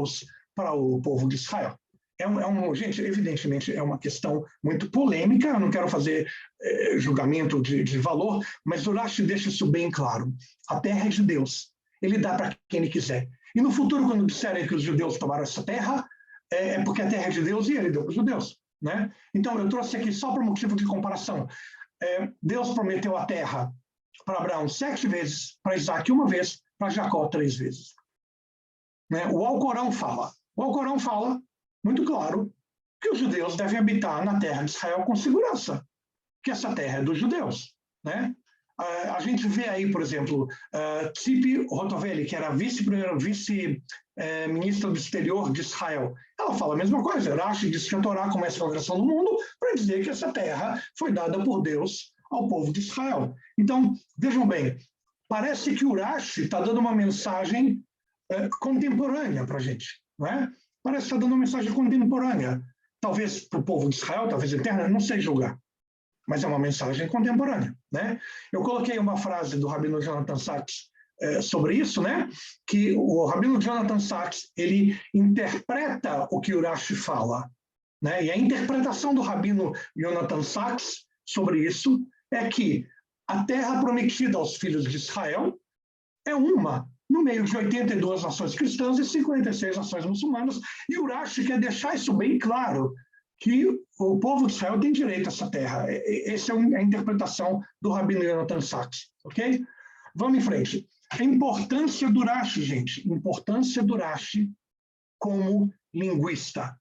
o povo de Israel. Gente, evidentemente é uma questão muito polêmica, eu não quero fazer julgamento de valor, mas Urashi deixa isso bem claro. A terra é de Deus, ele dá para quem ele quiser. E no futuro, quando disserem que os judeus tomaram essa terra, é porque a terra é de Deus e ele deu para os judeus. Né? Então eu trouxe aqui só para motivo de comparação. Deus prometeu a terra para Abraão 7 vezes, para Isaac 1 vez, para Jacó 3 vezes. Né? O Alcorão fala muito claro que os judeus devem habitar na terra de Israel com segurança, que essa terra é dos judeus. Né? A gente vê aí, por exemplo, Tzipi Hotovely, que era vice-ministra do exterior de Israel. Ela fala a mesma coisa. Urashi diz que a Torá começa a criação do mundo para dizer que essa terra foi dada por Deus ao povo de Israel. Então, vejam bem, parece que Urashi está dando uma mensagem contemporânea para a gente. Não é? Parece que está dando uma mensagem contemporânea. Talvez para o povo de Israel, talvez eterna, não sei julgar. Mas é uma mensagem contemporânea. Né? Eu coloquei uma frase do Rabino Jonathan Sachs sobre isso, né? Que o Rabino Jonathan Sacks, ele interpreta o que Urashi fala, né? E a interpretação do Rabino Jonathan Sacks sobre isso é que a terra prometida aos filhos de Israel é uma, no meio de 82 nações cristãs e 56 nações muçulmanas, e Urashi quer deixar isso bem claro, que o povo de Israel tem direito a essa terra. Essa é a interpretação do Rabino Jonathan Sacks, ok? Vamos em frente. A importância do Urashi, gente, importância do Urashi como linguista.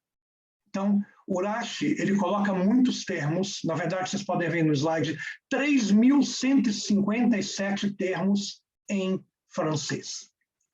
Então, o Urashi, ele coloca muitos termos, na verdade, vocês podem ver no slide, 3.157 termos em francês.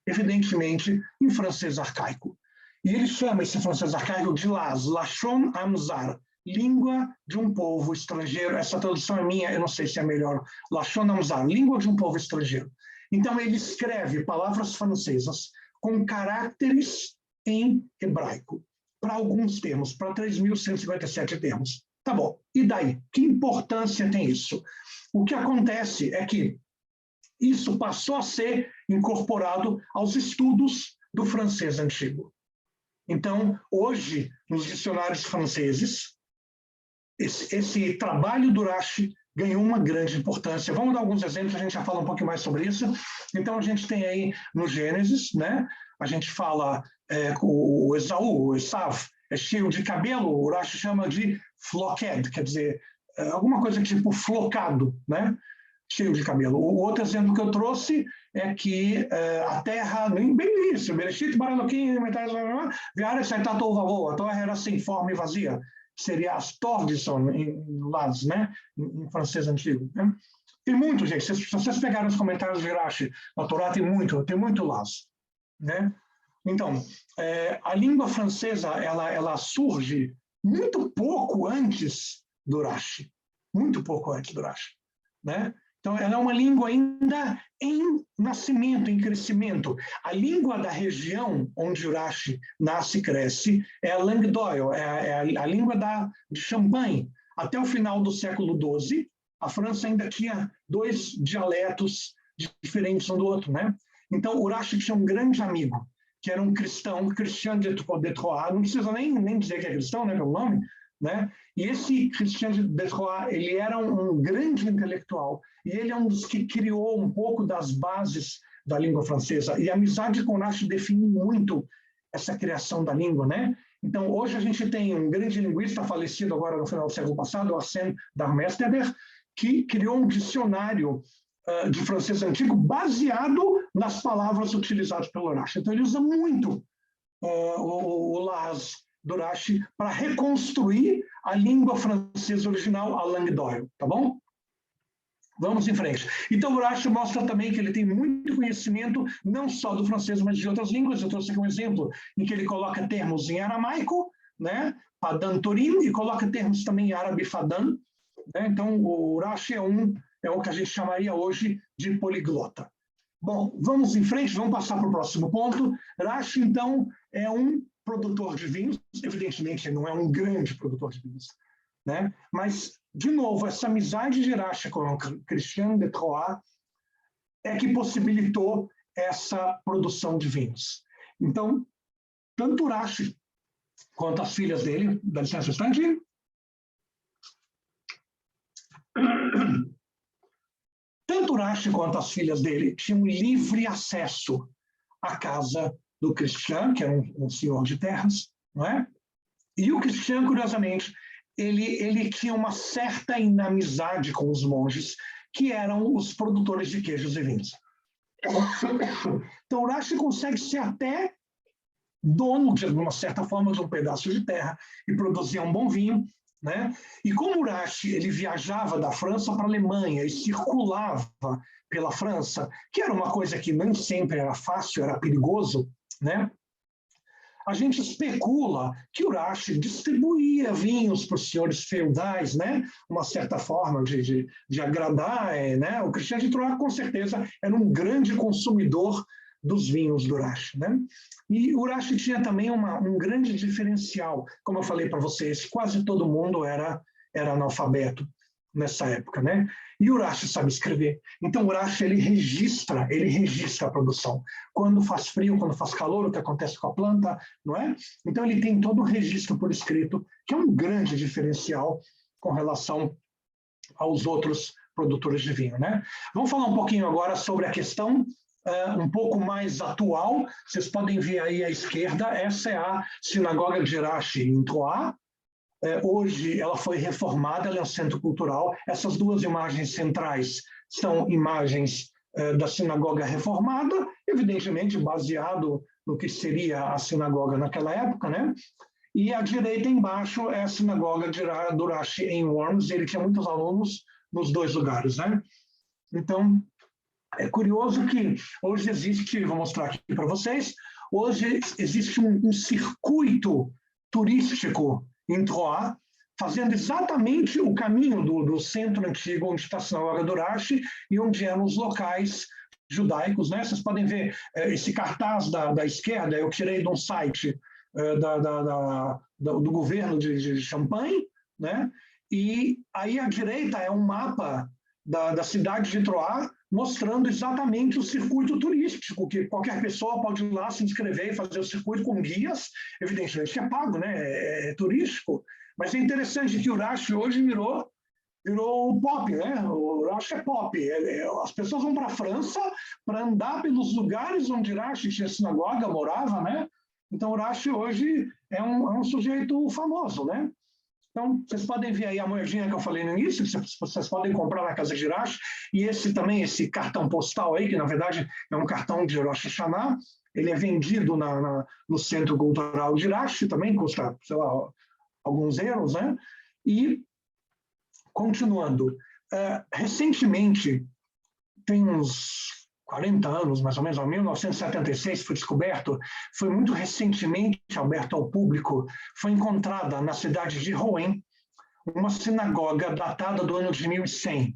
Evidentemente, em francês arcaico. E ele chama esse francês arcaico de Lashon Amzar, língua de um povo estrangeiro. Essa tradução é minha, eu não sei se é melhor. Lashon Amzar, língua de um povo estrangeiro. Então, ele escreve palavras francesas com caracteres em hebraico, para alguns termos, para 3.157 termos. Tá bom, e daí? Que importância tem isso? O que acontece é que isso passou a ser incorporado aos estudos do francês antigo. Então, hoje, nos dicionários franceses, esse trabalho do Urashi ganhou uma grande importância. Vamos dar alguns exemplos, a gente já fala um pouquinho mais sobre isso. Então, a gente tem aí no Gênesis, né? A gente fala o Esaú, o Esav, é cheio de cabelo, o Urashi chama de floqued, quer dizer, alguma coisa tipo flocado, né? Cheio de cabelo. O outro exemplo que eu trouxe é que a terra, bem isso, Bereshit, Baraloquim, Viara, Saitatou, Vavô, a terra era sem forma e vazia. Seria Astordison, em Laz, né? Em francês antigo. Né? Tem muito, gente. Se vocês pegarem os comentários de Urashi, na Torá tem muito Laz. Né? Então, a língua francesa, ela surge muito pouco antes do Urashi. Muito pouco antes do Urashi. Né? Então, ela é uma língua ainda em nascimento, em crescimento. A língua da região onde Urashi nasce e cresce é a langue d'oil, é a língua de Champagne. Até o final do século XII, a França ainda tinha 2 dialetos diferentes um do outro. Né? Então, Urashi tinha um grande amigo, que era um cristão, Christian de Troyes, não precisa nem dizer que é cristão, né, pelo nome, né? E esse Christian de Troyes, ele era um grande intelectual, e ele é um dos que criou um pouco das bases da língua francesa, e a amizade com Urashi define muito essa criação da língua, né? Então, hoje a gente tem um grande linguista falecido agora no final do século passado, Arsène Darmestaeder, que criou um dicionário de francês antigo baseado nas palavras utilizadas pelo Urashi. Então, ele usa muito o Laz do Urashi para reconstruir a língua francesa original, a langue d'oil, tá bom? Vamos em frente. Então, o Urashi mostra também que ele tem muito conhecimento, não só do francês, mas de outras línguas. Eu trouxe aqui um exemplo em que ele coloca termos em aramaico, né, Padan Torim, e coloca termos também em árabe Fadan. Né? Então, o Urashi é o que a gente chamaria hoje de poliglota. Bom, vamos em frente, vamos passar para o próximo ponto. Urashi, então, é um produtor de vinhos, evidentemente ele não é um grande produtor de vinhos, né? Mas, de novo, essa amizade de Urashi com o Christian de Troyes é que possibilitou essa produção de vinhos. Então, tanto Urashi quanto as filhas dele, dá licença um instante. Tanto Urashi quanto as filhas dele tinham livre acesso à casa do Christian, que era um senhor de terras, não é? E o Christian, curiosamente, ele tinha uma certa inimizade com os monges, que eram os produtores de queijos e vinhos. Então, Urashi consegue ser até dono, de uma certa forma, de um pedaço de terra e produzir um bom vinho, né? E como Urashi ele viajava da França para a Alemanha e circulava pela França, que era uma coisa que nem sempre era fácil, era perigoso, né? A gente especula que Urashi distribuía vinhos para os senhores feudais, né? Uma certa forma de agradar, né? O Christian de Troyes, com certeza, era um grande consumidor dos vinhos do Urashi, né? E Urashi tinha também um grande diferencial. Como eu falei para vocês, quase todo mundo era analfabeto nessa época, né? E o Urashi sabe escrever. Então, o Urashi, ele registra a produção. Quando faz frio, quando faz calor, o que acontece com a planta, não é? Então, ele tem todo o registro por escrito, que é um grande diferencial com relação aos outros produtores de vinho, né? Vamos falar um pouquinho agora sobre a questão um pouco mais atual. Vocês podem ver aí à esquerda, essa é a Sinagoga de Urashi, em Troyes. Hoje ela foi reformada, ela é um centro cultural. Essas duas imagens centrais são imagens da sinagoga reformada, evidentemente baseado no que seria a sinagoga naquela época, né? E à direita embaixo é a sinagoga de Urashi em Worms. Ele tinha muitos alunos nos dois lugares, né? Então, é curioso que hoje existe, vou mostrar aqui para vocês, hoje existe um circuito turístico em Troyes, fazendo exatamente o caminho do centro antigo, onde está a sinagoga do Urashi e onde eram os locais judaicos, né? Vocês podem ver esse cartaz da esquerda, eu tirei de um site do governo de Champagne, né? E aí à direita é um mapa da cidade de Troyes, mostrando exatamente o circuito turístico, que qualquer pessoa pode ir lá se inscrever e fazer o circuito com guias, evidentemente que é pago, né? É turístico, mas é interessante que o Urashi hoje virou pop, né? O Urashi é pop. As pessoas vão para a França para andar pelos lugares onde Urashi tinha sinagoga, morava, né? Então, o Urashi hoje é um sujeito famoso, né? Então, vocês podem ver aí a moedinha que eu falei no início, que vocês podem comprar na casa de Urashi, e esse cartão postal aí, que na verdade é um cartão de Rosh Hashanah, ele é vendido no Centro Cultural de Urashi, também custa, sei lá, alguns euros, né? E, continuando, recentemente, tem uns 40 anos, mais ou menos, em 1976 foi descoberto, foi muito recentemente aberto ao público, foi encontrada na cidade de Rouen uma sinagoga datada do ano de 1100.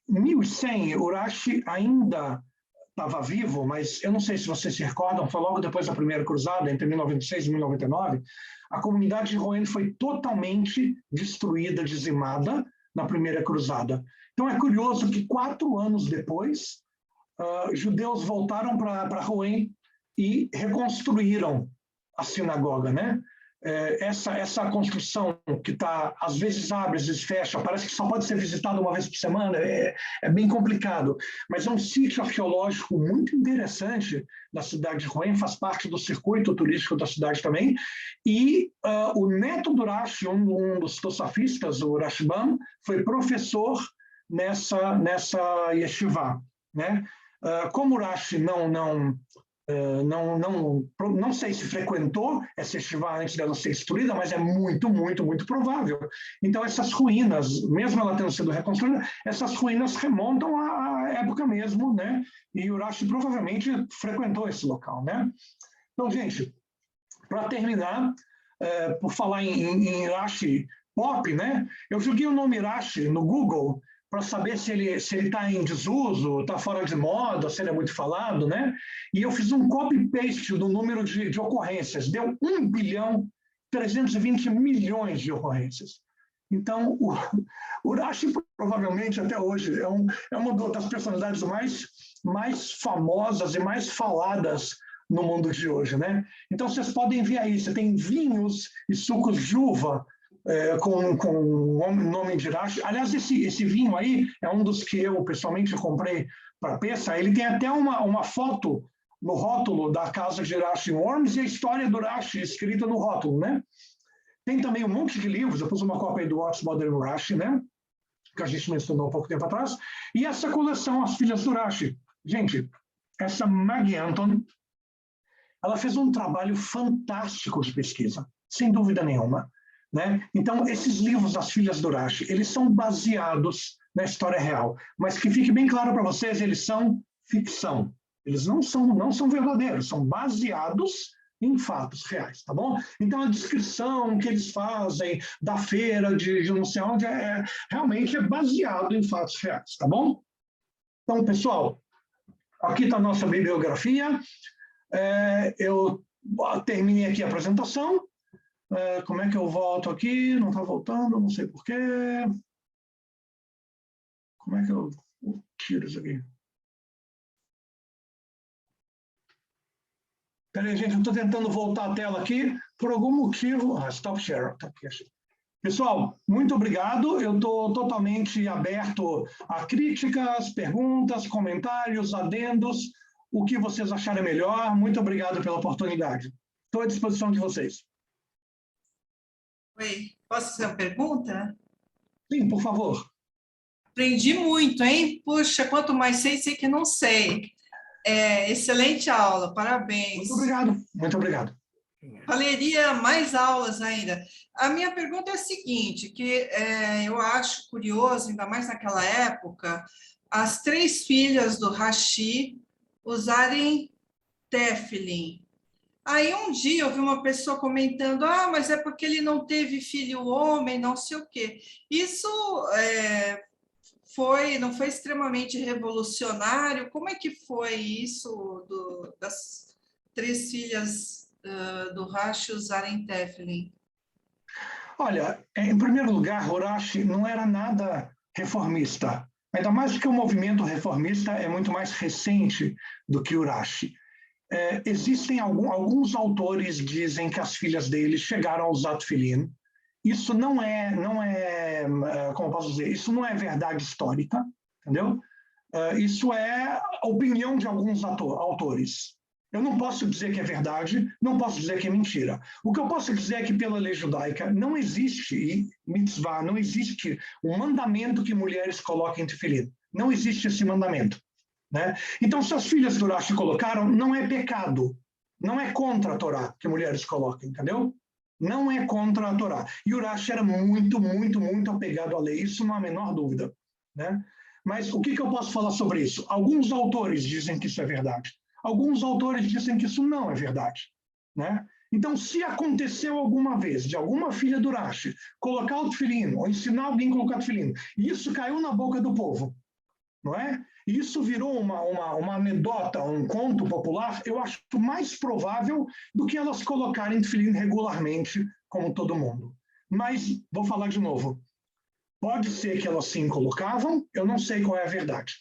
Em 1100, Urashi ainda estava vivo, mas eu não sei se vocês se recordam, foi logo depois da primeira cruzada, entre 1096 e 1099, a comunidade de Rouen foi totalmente destruída, dizimada na primeira cruzada. Então é curioso que 4 anos depois, judeus voltaram para Rouen e reconstruíram a sinagoga, né? Essa construção que está, às vezes abre, às vezes fecha, parece que só pode ser visitada uma vez por semana, é bem complicado, mas é um sítio arqueológico muito interessante da cidade de Rouen, faz parte do circuito turístico da cidade também, e o neto do Urashi, um dos tosafistas, o Rashbam, foi professor nessa yeshiva, né? Como Urashi não sei se frequentou essa yeshiva antes dela ser destruída, mas é muito, muito, muito provável. Então, essas ruínas, mesmo ela tendo sido reconstruída, essas ruínas remontam à época mesmo, né? E Urashi provavelmente frequentou esse local, né? Então, gente, para terminar, por falar em Urashi pop, né? Eu joguei o nome Urashi no Google para saber se ele está em desuso, está fora de moda, se ele é muito falado, né? E eu fiz um copy-paste do número de ocorrências, deu 1.320 bilhões de ocorrências. Então, o Urashi provavelmente até hoje é uma das personalidades mais famosas e mais faladas no mundo de hoje, né? Então, vocês podem ver aí, você tem vinhos e sucos de uva, com o nome de Urashi. Aliás, esse vinho aí é um dos que eu pessoalmente comprei para Pessa. Ele tem até uma foto no rótulo da casa de Urashi em Worms e a história do Urashi escrita no rótulo, né? Tem também um monte de livros, eu pus uma cópia aí do What's Modern Urashi, né? Que a gente mencionou há pouco tempo atrás. E essa coleção, As Filhas do Urashi. Gente, essa Maggie Anton, ela fez um trabalho fantástico de pesquisa, sem dúvida nenhuma. Né? Então, esses livros das Filhas do Urashi, eles são baseados na história real, mas que fique bem claro para vocês, eles são ficção. Eles não são verdadeiros, são baseados em fatos reais, tá bom? Então, a descrição que eles fazem da feira de não sei onde realmente é baseado em fatos reais, tá bom? Então, pessoal, aqui está a nossa bibliografia. Eu terminei aqui a apresentação. Como é que eu volto aqui? Não está voltando, não sei porquê. Como é que eu tiro isso aqui? Espera aí, gente, eu estou tentando voltar a tela aqui. Por algum motivo... stop share. Tá aqui, achei. Pessoal, muito obrigado. Eu estou totalmente aberto a críticas, perguntas, comentários, adendos, o que vocês acharem melhor. Muito obrigado pela oportunidade. Estou à disposição de vocês. Oi, posso fazer uma pergunta? Sim, por favor. Aprendi muito, hein? Puxa, quanto mais sei que não sei. Excelente aula, parabéns. Muito obrigado. Muito obrigado. Valeria mais aulas ainda. A minha pergunta é a seguinte, que eu acho curioso, ainda mais naquela época, as 3 filhas do Rashi usarem Teflin. Aí um dia eu vi uma pessoa comentando, mas é porque ele não teve filho homem, não sei o quê. Isso não foi extremamente revolucionário? Como é que foi isso das 3 filhas do Rashi usarem Teflin? Olha, em primeiro lugar, Urashi não era nada reformista. Ainda mais que o movimento reformista é muito mais recente do que Urashi. Existem alguns autores dizem que as filhas dele chegaram a usar tefilin. Isso não é, como eu posso dizer, isso não é verdade histórica, entendeu? Isso é a opinião de alguns autores. Eu não posso dizer que é verdade, não posso dizer que é mentira. O que eu posso dizer é que pela lei judaica não existe mitzvah, não existe um mandamento que mulheres coloquem tefilin. Não existe esse mandamento. Né? Então, se as filhas do Urashi colocaram, não é pecado. Não é contra a Torá que mulheres coloquem, entendeu? Não é contra a Torá. E Urashi era muito, muito, muito apegado à lei, isso não há a menor dúvida. Né? Mas o que eu posso falar sobre isso? Alguns autores dizem que isso é verdade. Alguns autores dizem que isso não é verdade. Né? Então, se aconteceu alguma vez de alguma filha do Urashi colocar o tefilin, ou ensinar alguém a colocar o tefilin, e isso caiu na boca do povo, não é? E isso virou uma anedota, um conto popular, eu acho mais provável do que elas colocarem tefilin regularmente, como todo mundo. Mas, vou falar de novo, pode ser que elas sim colocavam, eu não sei qual é a verdade.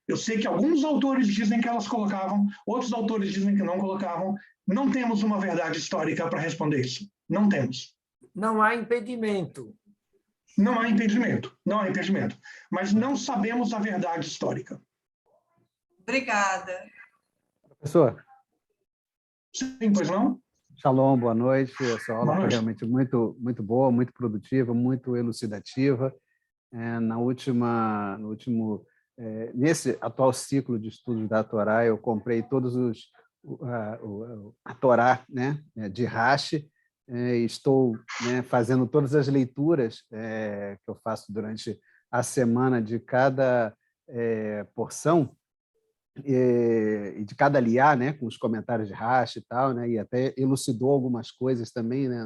Eu sei que alguns autores dizem que elas colocavam, outros autores dizem que não colocavam. Não temos uma verdade histórica para responder isso. Não temos. Não há impedimento. Não há impedimento, não há impedimento. Mas não sabemos a verdade histórica. Obrigada. Professor. Sim, pois não? Shalom, boa noite. A sua aula foi noite. realmente muito, muito boa, muito produtiva, muito elucidativa. Nesse atual ciclo de estudos da Torá, eu comprei todos a Torá, né, de Rashi. Estou, né, fazendo todas as leituras que eu faço durante a semana de cada porção e de cada liá, né, com os comentários de Rashi e tal, né, e até elucidou algumas coisas também, né,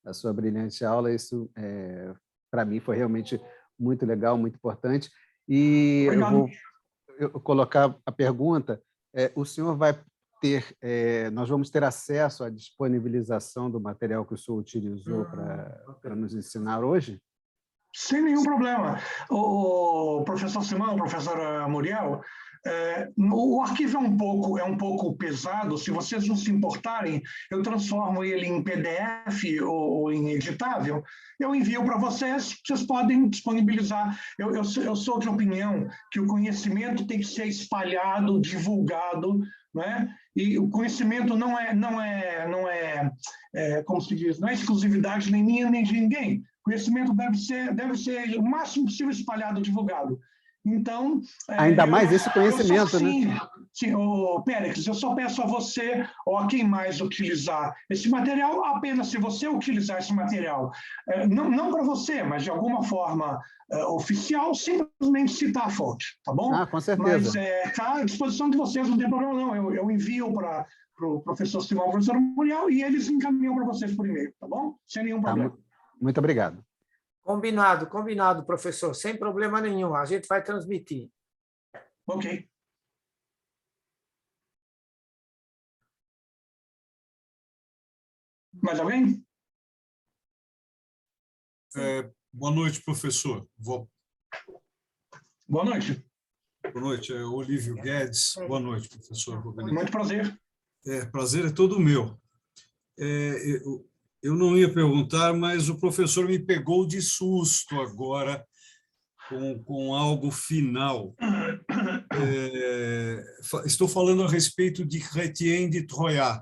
a sua brilhante aula. Isso, para mim, foi realmente muito legal, muito importante. E Obrigado. eu vou colocar a pergunta: o senhor vai ter, nós vamos ter acesso à disponibilização do material que o senhor utilizou para nos ensinar hoje? Sem nenhum problema. O professor Simão, o professor Muriel, o arquivo é um pouco pesado. Se vocês não se importarem, eu transformo ele em PDF ou em editável. Eu envio para vocês, vocês podem disponibilizar. Eu sou de opinião que o conhecimento tem que ser espalhado, divulgado, né? E o conhecimento não é como se diz, não é exclusividade nem minha nem de ninguém. O conhecimento deve ser o máximo possível espalhado, divulgado. Então, ainda mais esse conhecimento, né? Sim, Périx, eu só peço a você ou a quem mais utilizar esse material, apenas se você utilizar esse material, não para você, mas de alguma forma oficial, simplesmente citar a fonte, tá bom? Ah, com certeza. Mas está à disposição de vocês, não tem problema não. Eu envio para o professor Simão e o professor Muriel e eles encaminham para vocês por e-mail, tá bom? Sem nenhum problema. Tá, muito obrigado. Combinado, professor, sem problema nenhum. A gente vai transmitir. Ok. Mais alguém? Boa noite, professor. Boa noite. Boa noite, é Olívio Guedes. Boa noite, professor Rubens. Muito prazer. Prazer é todo meu. Eu não ia perguntar, mas o professor me pegou de susto agora com algo final. Estou falando a respeito de Chrétien de Troyes.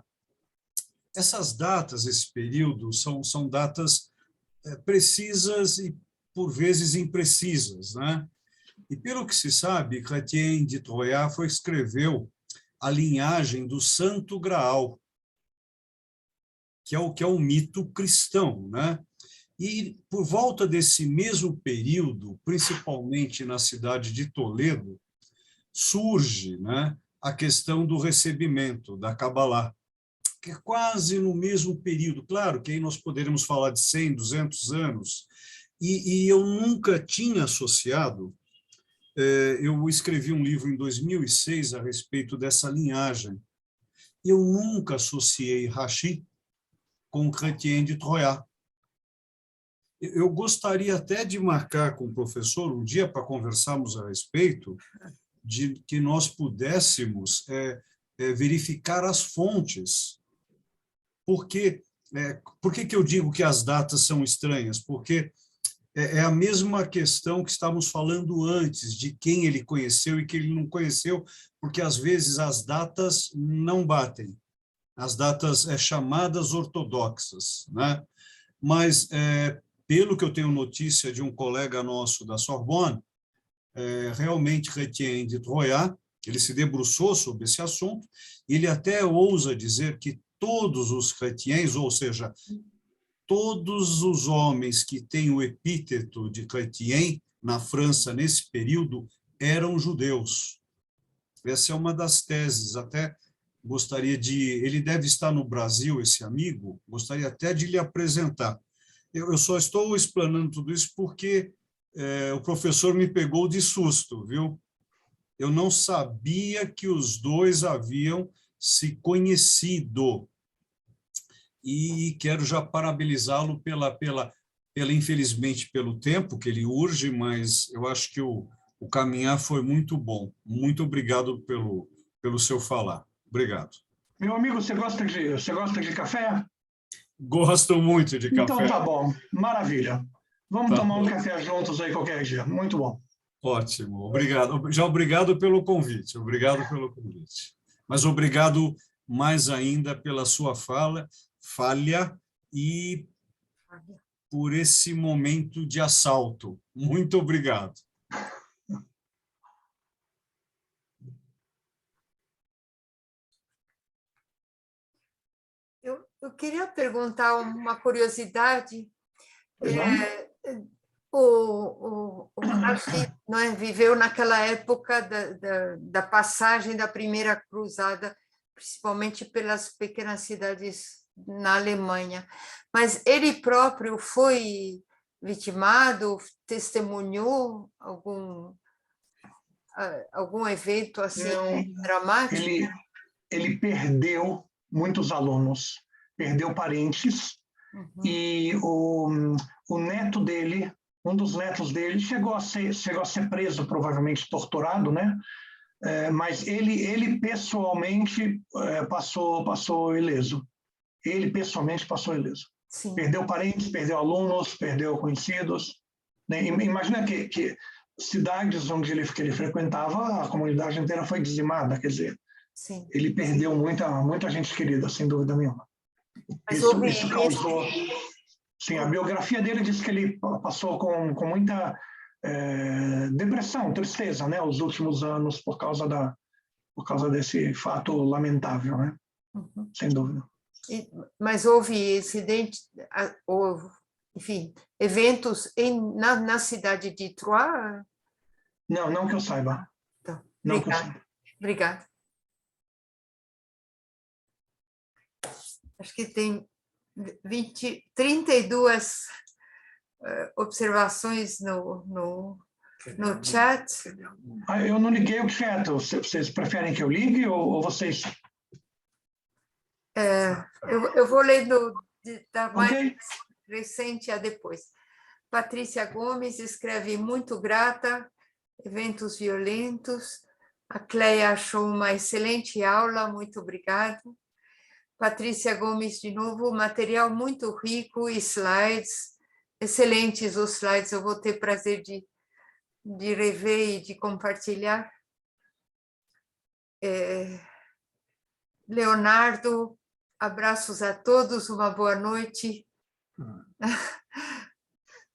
Essas datas, esse período, são datas precisas e, por vezes, imprecisas, né? E, pelo que se sabe, Chrétien de Troyes escreveu a linhagem do Santo Graal, que é o mito cristão, né? E, por volta desse mesmo período, principalmente na cidade de Toledo, surge, né, a questão do recebimento, da Cabalá, que é quase no mesmo período. Claro que aí nós poderíamos falar de 100, 200 anos, e eu nunca tinha associado. Eu escrevi um livro em 2006 a respeito dessa linhagem. Eu nunca associei Rachi com Chrétien de Troyes. Eu gostaria até de marcar com o professor um dia para conversarmos a respeito de que nós pudéssemos verificar as fontes. Por que eu digo que as datas são estranhas? Porque é a mesma questão que estávamos falando antes, de quem ele conheceu e quem ele não conheceu, porque, às vezes, as datas não batem. As datas chamadas ortodoxas, né? Mas, pelo que eu tenho notícia de um colega nosso da Sorbonne, realmente Chrétien de Troyes, ele se debruçou sobre esse assunto, e ele até ousa dizer que todos os chrétiens, ou seja, todos os homens que têm o epíteto de Chrétien na França nesse período eram judeus. Essa é uma das teses, até gostaria de... Ele deve estar no Brasil, esse amigo, gostaria até de lhe apresentar. Eu só estou explanando tudo isso porque o professor me pegou de susto, viu? Eu não sabia que os dois haviam se conhecido. E quero já parabenizá-lo infelizmente, pelo tempo que ele urge, mas eu acho que o caminhar foi muito bom. Muito obrigado pelo seu falar. Obrigado. Meu amigo, você gosta de café? Gosto muito de café. Então tá bom, maravilha. Vamos tomar um café juntos aí qualquer dia. Muito bom. Ótimo, obrigado. Já obrigado pelo convite, Mas obrigado mais ainda pela sua falha e por esse momento de assalto. Muito obrigado. Eu queria perguntar uma curiosidade. O Rachi, não é, viveu naquela época da passagem da primeira cruzada, principalmente pelas pequenas cidades na Alemanha. Mas ele próprio foi vitimado, testemunhou algum evento assim dramático? Ele perdeu muitos alunos, perdeu parentes, e o neto dele, um dos netos dele, chegou a ser preso, provavelmente torturado, né? Mas ele pessoalmente passou ileso. Ele pessoalmente passou ileso. Sim. Perdeu parentes, perdeu alunos, perdeu conhecidos, né? Imagina que cidades onde ele frequentava, a comunidade inteira foi dizimada, quer dizer, sim, ele perdeu muita gente querida, sem dúvida nenhuma. Isso causou... Sim, a biografia dele diz que ele passou com muita depressão, tristeza, né, os últimos anos por causa desse fato lamentável, né? Sem dúvida. Mas houve enfim, eventos na cidade de Troyes? Não que eu saiba. Então, não que eu saiba. Obrigada. Acho que tem 32 observações no chat. Eu não liguei o chat. Vocês preferem que eu ligue ou vocês... Eu vou ler da mais Ok. recente a depois. Patrícia Gomes escreve: muito grata, eventos violentos. A Cleia achou uma excelente aula, muito obrigada. Patrícia Gomes, de novo, material muito rico e slides, excelentes os slides, eu vou ter prazer de rever e de compartilhar. Leonardo, abraços a todos, uma boa noite.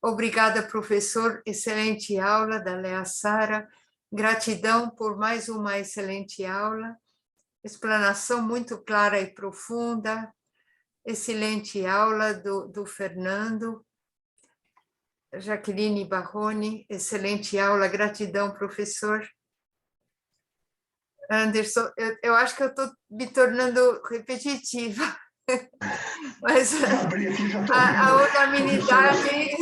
Obrigada, professor, excelente aula da Lea Sara. Gratidão por mais uma excelente aula. Explanação muito clara e profunda. Excelente aula do Fernando. Jaqueline Barroni, excelente aula. Gratidão, professor. Anderson, eu acho que eu estou me tornando repetitiva, mas a unanimidade...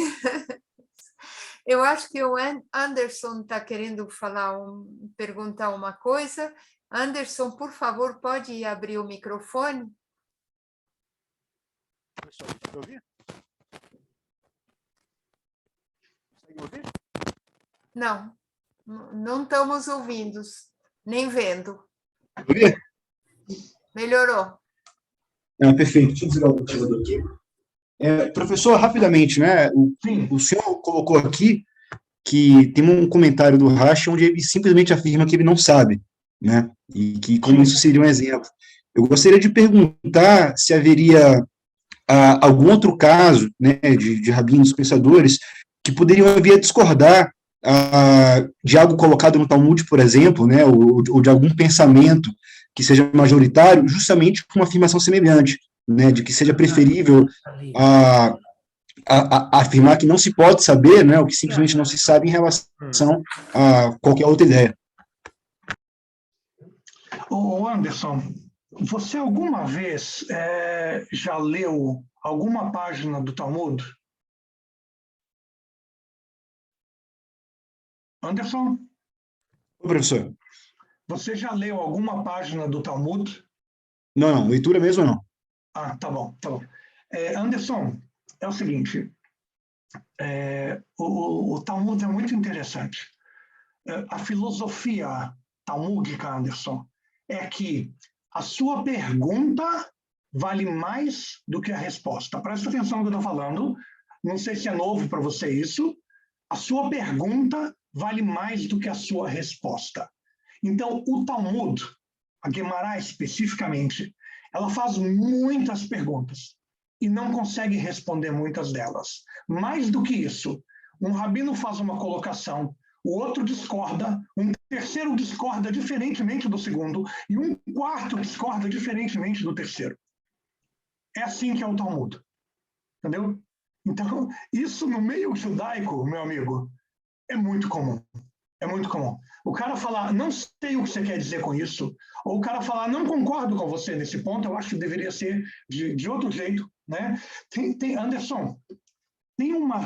Eu acho que o Anderson está querendo perguntar uma coisa. Anderson, por favor, pode abrir o microfone? Pessoal, consegue ouvir? Consegue ouvir? Não, não estamos ouvindo, nem vendo. Ouvir? Melhorou. Perfeito. Deixa eu desligar o computador aqui. Professor, rapidamente, né? O senhor colocou aqui que tem um comentário do Rashi onde ele simplesmente afirma que ele não sabe, né? E que como isso seria um exemplo. Eu gostaria de perguntar se haveria algum outro caso, né, de rabinos pensadores que poderiam vir a discordar de algo colocado no Talmud, por exemplo, né, ou de algum pensamento que seja majoritário, justamente com uma afirmação semelhante, né, de que seja preferível afirmar que não se pode saber, né, o que simplesmente não se sabe em relação a qualquer outra ideia. Ô Anderson, você alguma vez já leu alguma página do Talmud? Anderson? Ô, professor. Você já leu alguma página do Talmud? Não, leitura mesmo não. Ah, tá bom, tá bom. Anderson, é o seguinte, o Talmud é muito interessante. A filosofia talmúdica, Anderson, é que a sua pergunta vale mais do que a resposta. Presta atenção no que eu estou falando, não sei se é novo para você isso. A sua pergunta vale mais do que a sua resposta. Então, o Talmud, a Guemará especificamente, ela faz muitas perguntas e não consegue responder muitas delas. Mais do que isso, um rabino faz uma colocação, o outro discorda, um terceiro discorda diferentemente do segundo e um quarto discorda diferentemente do terceiro. É assim que é o Talmud. Entendeu? Então, isso no meio judaico, meu amigo, é muito comum. É muito comum. O cara falar, não sei o que você quer dizer com isso, ou o cara falar, não concordo com você nesse ponto, eu acho que deveria ser de outro jeito, né? Anderson, tem uma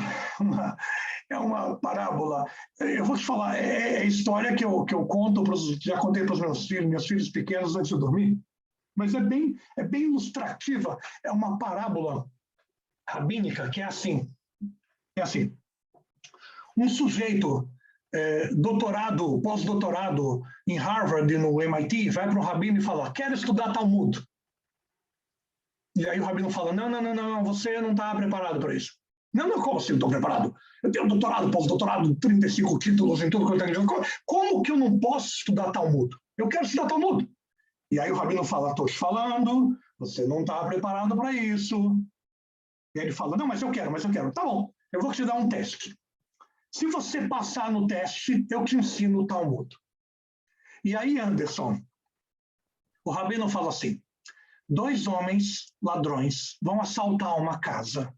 parábola, eu vou te falar, é história que eu conto, já contei para os meus filhos pequenos antes de dormir, mas é bem ilustrativa, é uma parábola rabínica que é assim, um sujeito doutorado, pós-doutorado em Harvard e no MIT, vai para o rabino e fala, quero estudar Talmud. E aí o rabino fala, não, você não está preparado para isso. Não, como assim eu estou preparado? Eu tenho doutorado, pós-doutorado, 35 títulos em tudo que eu tenho. Como que eu não posso estudar Talmud? Eu quero estudar Talmud. E aí o rabino fala, estou te falando, você não está preparado para isso. E aí ele fala, não, mas eu quero. Tá bom, eu vou te dar um teste. Se você passar no teste, eu te ensino o Talmud. E aí, Anderson, o rabino fala assim, 2 homens ladrões vão assaltar uma casa.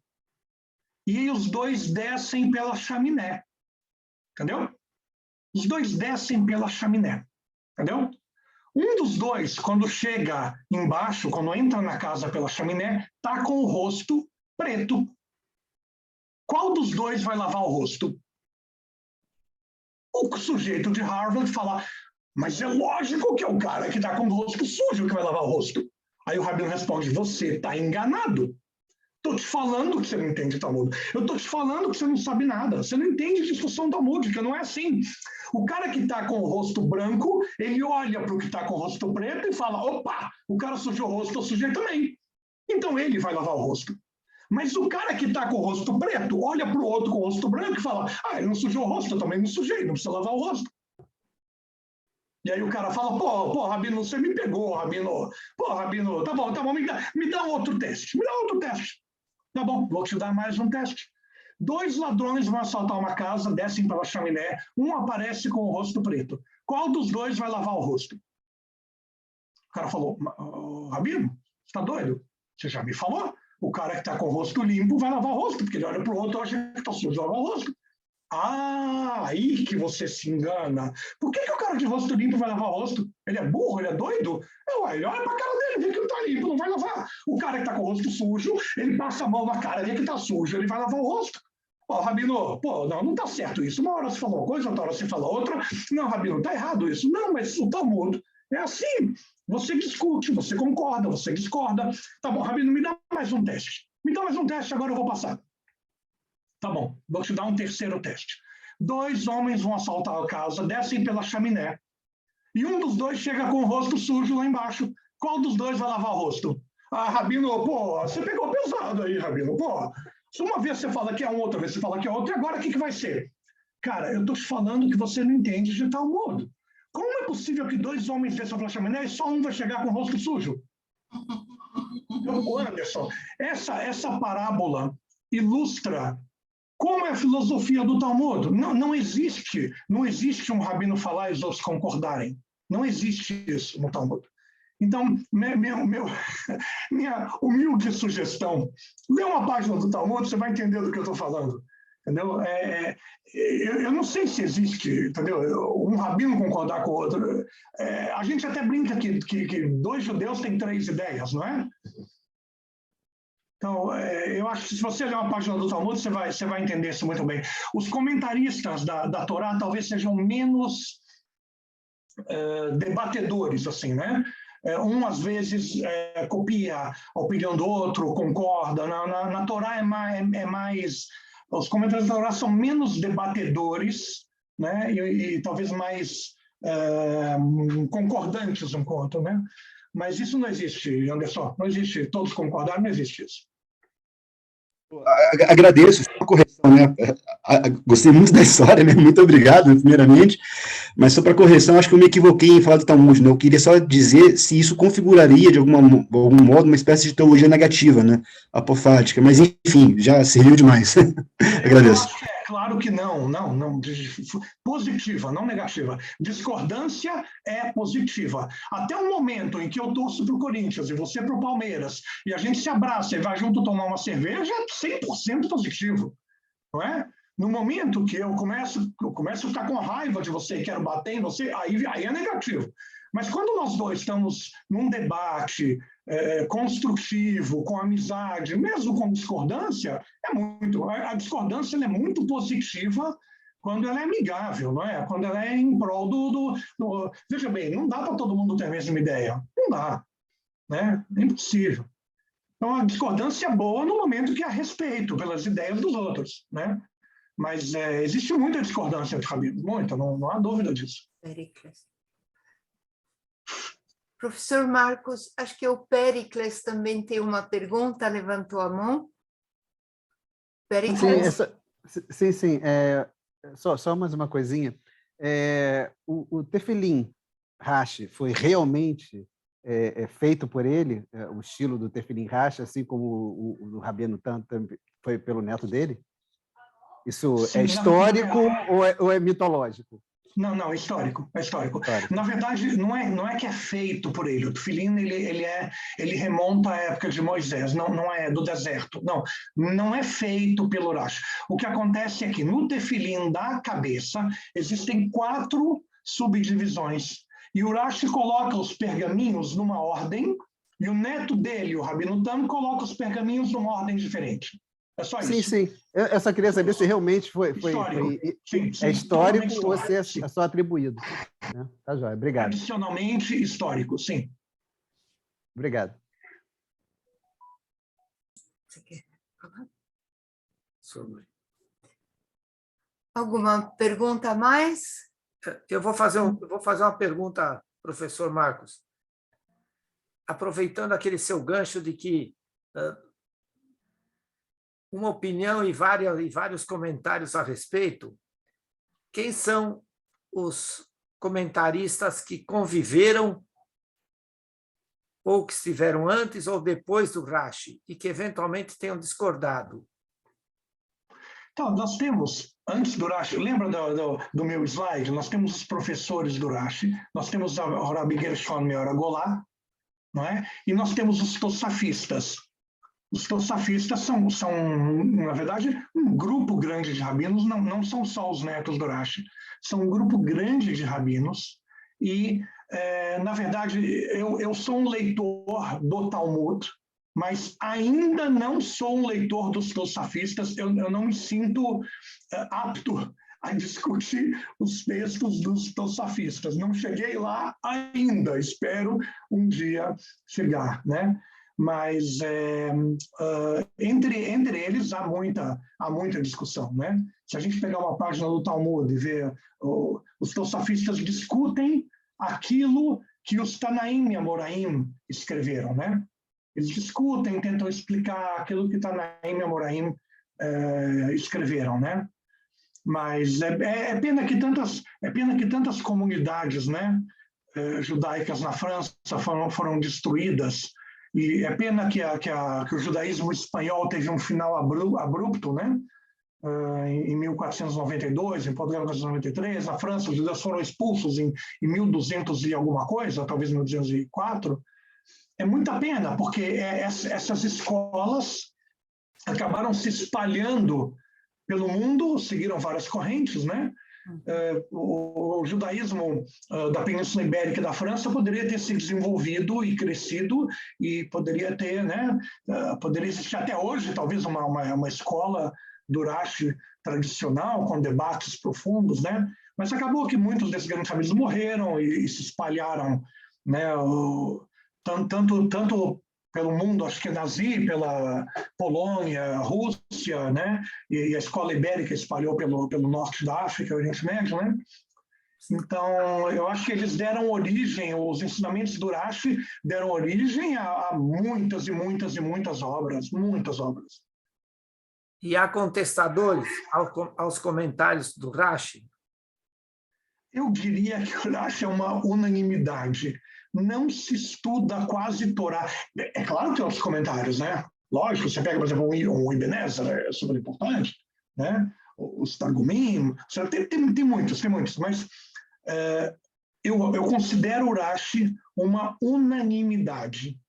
E os 2 descem pela chaminé. Entendeu? Os 2 descem pela chaminé. Entendeu? Um dos 2, quando chega embaixo, quando entra na casa pela chaminé, está com o rosto preto. Qual dos 2 vai lavar o rosto? O sujeito de Harvard fala, mas é lógico que é o cara que está com o rosto sujo que vai lavar o rosto. Aí o rabino responde, você está enganado. Estou te falando que você não entende Talmud. Eu estou te falando que você não sabe nada. Você não entende discussão talmúdica, não é assim. O cara que está com o rosto branco, ele olha para o que está com o rosto preto e fala, opa, o cara sujou o rosto, eu sujei também. Então ele vai lavar o rosto. Mas o cara que está com o rosto preto, olha para o outro com o rosto branco e fala, ele não sujou o rosto, eu também não sujei, não precisa lavar o rosto. E aí o cara fala, pô, Rabino, você me pegou, Rabino. Pô, Rabino, tá bom, me dá um outro teste, me dá outro teste. Tá bom, vou te dar mais um teste. 2 ladrões vão assaltar uma casa, descem pela chaminé, um aparece com o rosto preto. Qual dos 2 vai lavar o rosto? O cara falou, Rabino, você está doido? Você já me falou? O cara que está com o rosto limpo vai lavar o rosto, porque ele olha para o outro e acha que está sujo, vai lavar o rosto. Aí que você se engana. Por que o cara de rosto limpo vai lavar o rosto? Ele é burro? Ele é doido? Ele olha para a cara dele, vê que não está limpo, não vai lavar. O cara que está com o rosto sujo, ele passa a mão na cara, vê que está sujo, ele vai lavar o rosto. Rabino, não está certo isso. Uma hora você falou uma coisa, outra hora você fala outra. Não, Rabino, está errado isso. Não, mas o Talmud é assim. Você discute, você concorda, você discorda. Tá bom, Rabino, me dá mais um teste. Me dá mais um teste, agora eu vou passar. Tá bom, vou te dar um terceiro teste. 2 homens vão assaltar a casa, descem pela chaminé, e um dos 2 chega com o rosto sujo lá embaixo. Qual dos 2 vai lavar o rosto? Rabino, você pegou pesado aí, Rabino. Se uma vez você fala que é um, outra vez você fala que é outro, e agora o que vai ser? Cara, eu tô te falando que você não entende de tal modo. Como é possível que 2 homens desçam pela chaminé e só um vai chegar com o rosto sujo? Anderson, essa parábola ilustra como é a filosofia do Talmud. Não existe um rabino falar e os outros concordarem. Não existe isso no Talmud. Então, minha humilde sugestão, lê uma página do Talmud, você vai entender do que eu estou falando. Entendeu? Eu não sei se existe, entendeu? Um rabino concordar com o outro. A gente até brinca que 2 judeus têm 3 ideias, não é? Então, eu acho que se você ler uma página do Talmud, você vai entender isso muito bem. Os comentaristas da Torá talvez sejam menos debatedores, assim, né? Um, às vezes, copia a opinião do outro, concorda. Na Torá é mais... Os comentaristas da Torá são menos debatedores, né? E talvez mais concordantes um com o outro, né? Mas isso não existe, Anderson. Não existe. Todos concordaram, não existe isso. Agradeço a correção, né? Gostei muito da história, né? Muito obrigado, primeiramente. Mas só para correção, acho que eu me equivoquei em falar do Talmud, né? Eu queria só dizer se isso configuraria, de algum modo, uma espécie de teologia negativa, né? Apofática. Mas, enfim, já serviu demais. Agradeço. Claro que não. Positiva, não negativa. Discordância é positiva. Até o momento em que eu torço para o Corinthians e você para o Palmeiras, e a gente se abraça e vai junto tomar uma cerveja, é 100% positivo, não é? No momento que eu começo a ficar com raiva de você e quero bater em você, aí é negativo. Mas quando nós dois estamos num debate construtivo, com amizade, mesmo com discordância, a discordância é muito positiva quando ela é amigável, não é? Quando ela é em prol do... Veja bem, não dá para todo mundo ter a mesma ideia. Não dá, né? É impossível. Então, a discordância é boa no momento que há respeito pelas ideias dos outros, né? Mas existe muita discordância entre amigos, muita, não há dúvida disso. Professor Marcos, acho que o Pericles também tem uma pergunta, levantou a mão. Pericles? Sim. Só mais uma coisinha. O tefilim Rashi foi realmente feito por ele, o estilo do tefilim Rashi, assim como o Rabino Tam foi pelo neto dele? Isso é histórico ou é mitológico? Não, é histórico. Na verdade, não é que é feito por ele. O tefilim, ele remonta à época de Moisés, não é do deserto. Não é feito pelo Rashi. O que acontece é que no tefilim da cabeça existem 4 subdivisões. E o Rashi coloca os pergaminhos numa ordem, e o neto dele, o Rabino Tam, coloca os pergaminhos numa ordem diferente. É só isso. Sim. Eu só queria saber se realmente foi histórico ou se é só atribuído. Né? Tá joia, obrigado. Tradicionalmente histórico, sim. Obrigado. sobre. Alguma pergunta a mais? Eu vou fazer uma pergunta, professor Marcos. Aproveitando aquele seu gancho de que uma opinião e vários comentários a respeito, quem são os comentaristas que conviveram ou que estiveram antes ou depois do Rashi e que eventualmente tenham discordado? Então, nós temos, antes do Rashi, lembra do meu slide? Nós temos os professores do Rashi, nós temos o Rabbi Gershon Meor Agolá, não é? E nós temos os Tosafistas. Os Tosafistas são, na verdade, um grupo grande de rabinos, não são só os netos do Rashi, são um grupo grande de rabinos e, na verdade, eu sou um leitor do Talmud, mas ainda não sou um leitor dos Tosafistas, eu não me sinto apto a discutir os textos dos Tosafistas. Não cheguei lá ainda, espero um dia chegar, né? Mas entre eles há muita discussão, né? Se a gente pegar uma página do Talmud e ver os Tosafistas discutem aquilo que os Tanaim e Amoraim escreveram, né? Eles discutem, tentam explicar aquilo que Tanaim e Amoraim escreveram, né? Mas é pena que tantas comunidades, né, judaicas na França foram destruídas, e é pena que o judaísmo espanhol teve um final abrupto, né? Em 1492, em Portugal em 1993, na França os judeus foram expulsos em 1200 e alguma coisa, talvez 1204. É muita pena, porque essas escolas acabaram se espalhando pelo mundo, seguiram várias correntes, né? O judaísmo da Península Ibérica e da França poderia ter se desenvolvido e crescido e poderia ter, né? Poderia existir até hoje, talvez, uma escola do Rashi tradicional, com debates profundos, né? Mas acabou que muitos desses grandes rabinos morreram e se espalharam, né? Tanto pelo mundo ashkenazi, pela Polônia, Rússia, né? E a escola ibérica espalhou pelo norte da África, Oriente Médio, né? Então, eu acho que eles deram origem, os ensinamentos do Rashi deram origem a muitas e muitas e muitas obras. E há contestadores aos comentários do Rashi? Eu diria que o Rashi é uma unanimidade. Não se estuda quase Torá. É claro que tem outros comentários, né? Lógico, você pega, por exemplo, um Ibn Ezra, é super importante, né? Os Targumim, tem muitos, mas eu considero o Rashi uma unanimidade.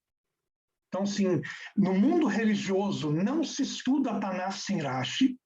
Então, assim, no mundo religioso não se estuda Tanakh sem Rashi,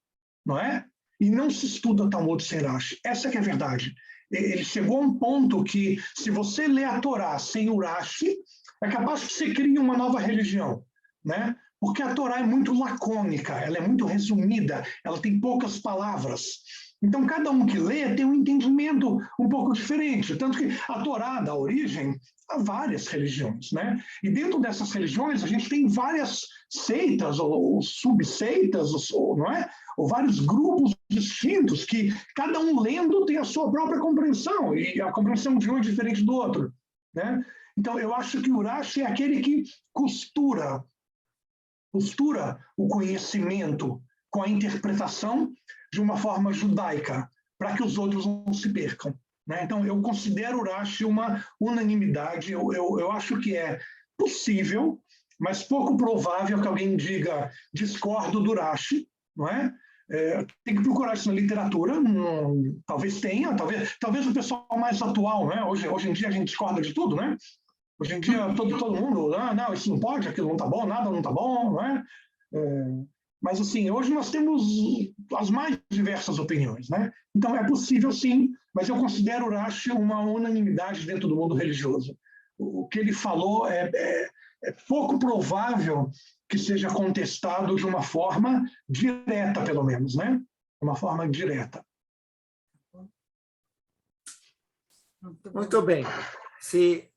não é? E não se estuda Talmud sem Rashi. Essa que é a verdade. Ele chegou a um ponto que, se você lê a Torá sem o Rashi, é capaz que você crie uma nova religião, né? Porque a Torá é muito lacônica, ela é muito resumida, ela tem poucas palavras. Então, cada um que lê tem um entendimento um pouco diferente. Tanto que a Torá dá origem a várias religiões, né? E dentro dessas religiões, a gente tem várias seitas ou subseitas, não é? Ou vários grupos distintos que cada um lendo tem a sua própria compreensão, e a compreensão de um é diferente do outro, né? Então, eu acho que o Rashi é aquele que costura o conhecimento com a interpretação de uma forma judaica, para que os outros não se percam, né? Então, eu considero o Rashi uma unanimidade. Eu acho que é possível, mas pouco provável que alguém diga discordo do Rashi, não é? Tem que procurar isso na literatura, talvez tenha, talvez o pessoal mais atual, né? Hoje em dia a gente discorda de tudo, né? Hoje em dia todo mundo, não, isso não pode, aquilo não está bom, nada não está bom, não é? Mas, assim, hoje nós temos as mais diversas opiniões, né? Então, é possível, sim, mas eu considero o Rashi uma unanimidade dentro do mundo religioso. O que ele falou é pouco provável que seja contestado de uma forma direta, pelo menos, né? Uma forma direta. Muito bem. Se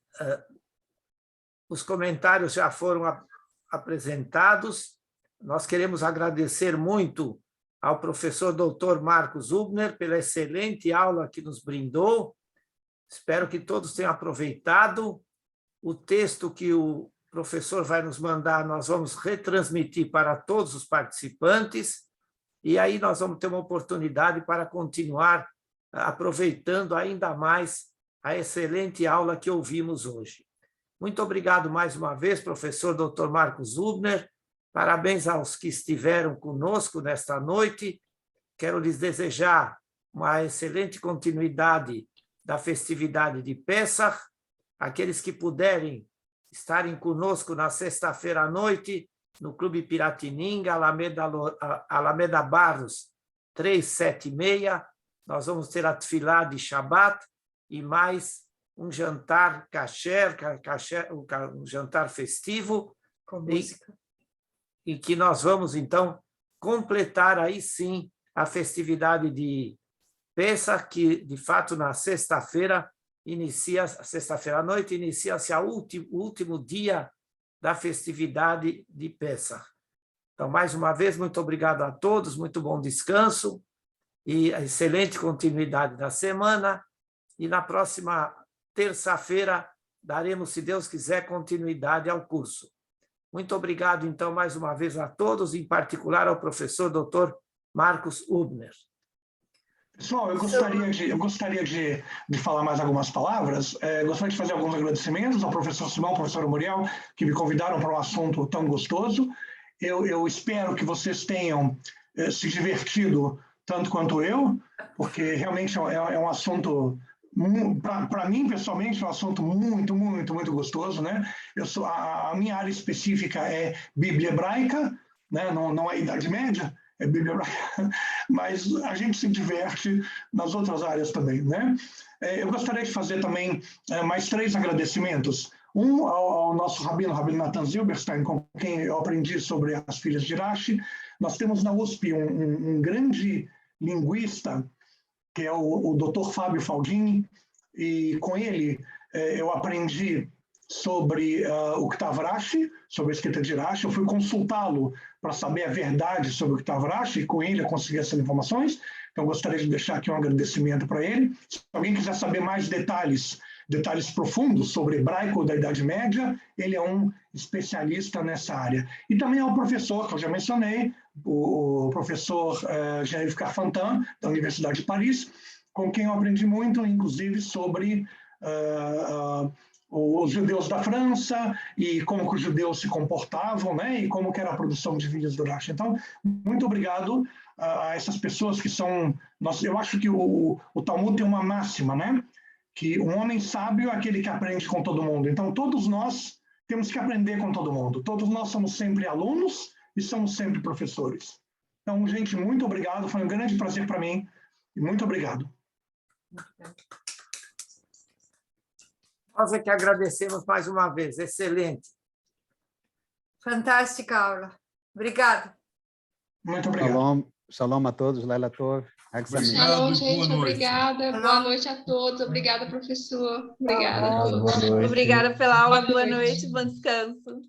os comentários já foram apresentados, nós queremos agradecer muito ao professor Dr. Marcos Hübner pela excelente aula que nos brindou. Espero que todos tenham aproveitado. O texto que o professor vai nos mandar, nós vamos retransmitir para todos os participantes, e aí nós vamos ter uma oportunidade para continuar aproveitando ainda mais a excelente aula que ouvimos hoje. Muito obrigado mais uma vez, professor Dr. Marcos Hübner. Parabéns aos que estiveram conosco nesta noite. Quero lhes desejar uma excelente continuidade da festividade de Pessach. Aqueles que puderem estarem conosco na sexta-feira à noite, no Clube Piratininga, Alameda Barros 376, nós vamos ter a Tfilá de Shabbat e mais um jantar kasher, um jantar festivo, com música. E que nós vamos, então, completar aí sim a festividade de Pesach, que, de fato, na sexta-feira, sexta-feira à noite, inicia-se o último dia da festividade de Pesach. Então, mais uma vez, muito obrigado a todos, muito bom descanso e excelente continuidade da semana. E na próxima terça-feira daremos, se Deus quiser, continuidade ao curso. Muito obrigado, então, mais uma vez a todos, em particular ao professor Dr. Marcos Hübner. Pessoal, eu gostaria de falar mais algumas palavras. Gostaria de fazer alguns agradecimentos ao professor Simão, ao professor Muriel, que me convidaram para um assunto tão gostoso. Eu espero que vocês tenham se divertido tanto quanto eu, porque realmente é um assunto, para mim, pessoalmente, é um assunto muito, muito, muito gostoso, né? A minha área específica é Bíblia Hebraica, né? Não é Idade Média, é Bíblia Hebraica, mas a gente se diverte nas outras áreas também, né? Eu gostaria de fazer também mais 3 agradecimentos. Um ao nosso Rabino Natan Zilberstein, com quem eu aprendi sobre as filhas de Rashi. Nós temos na USP um grande linguista, que é o Dr. Fábio Faldini, e com ele eu aprendi sobre o Ktav Rashi, sobre a escrita de Rashi. Eu fui consultá-lo para saber a verdade sobre o Ktav Rashi, e com ele eu consegui essas informações. Então, gostaria de deixar aqui um agradecimento para ele. Se alguém quiser saber mais detalhes profundos sobre hebraico da Idade Média, ele é um especialista nessa área. E também ao professor, que eu já mencionei, o professor Jean-Yves Carfantin, da Universidade de Paris, com quem eu aprendi muito, inclusive, sobre os judeus da França e como que os judeus se comportavam, né? E como que era a produção de vídeos do Rashi. Então, muito obrigado a essas pessoas que são... Eu acho que o Talmud tem uma máxima, né? Que um homem sábio é aquele que aprende com todo mundo. Então, todos nós temos que aprender com todo mundo. Todos nós somos sempre alunos e somos sempre professores. Então, gente, muito obrigado. Foi um grande prazer para mim. E muito obrigado. Nós é que agradecemos mais uma vez. Excelente. Fantástica aula. Obrigada. Muito obrigado. Shalom a todos. Laila Tov. Shalom, gente. Obrigada. Boa noite a todos. Obrigada, professor. Obrigada a todos. Obrigada pela aula. Boa noite. Bom descanso.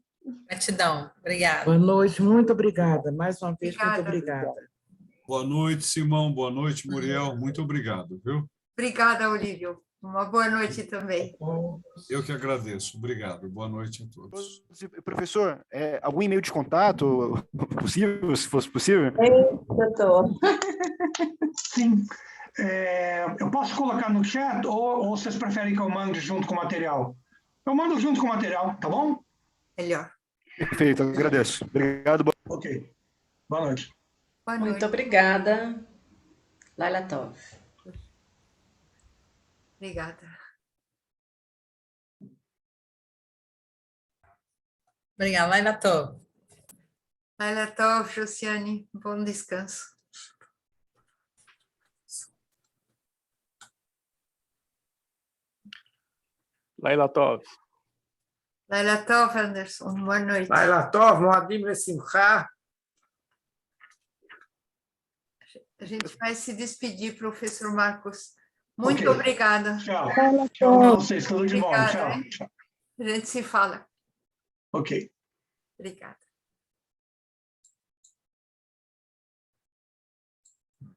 Gratidão. Obrigada. Boa noite. Muito obrigada. Mais uma vez, muito obrigada. Boa noite, Simão. Boa noite, Muriel. Muito obrigado, viu? Obrigada, Olívio. Uma boa noite também. Eu que agradeço. Obrigado. Boa noite a todos. Professor, algum e-mail de contato possível, se fosse possível? Doutor. Sim. Eu posso colocar no chat ou vocês preferem que eu mande junto com o material? Eu mando junto com o material, tá bom? Melhor. Perfeito, agradeço. Obrigado. Ok. Boa noite. Boa noite. Muito obrigada. Laila Tov. Obrigada. Obrigada, Laila Tov. Laila Tov, Josiane, bom descanso. Laila Tov. Laila Tov, Anderson, boa noite. Laila Tov, Moadim Lesimcha. A gente vai se despedir, professor Marcos. Muito obrigada. Tchau. Tchau para vocês. Tudo de bom. Tchau. A gente se fala. Ok. Obrigada.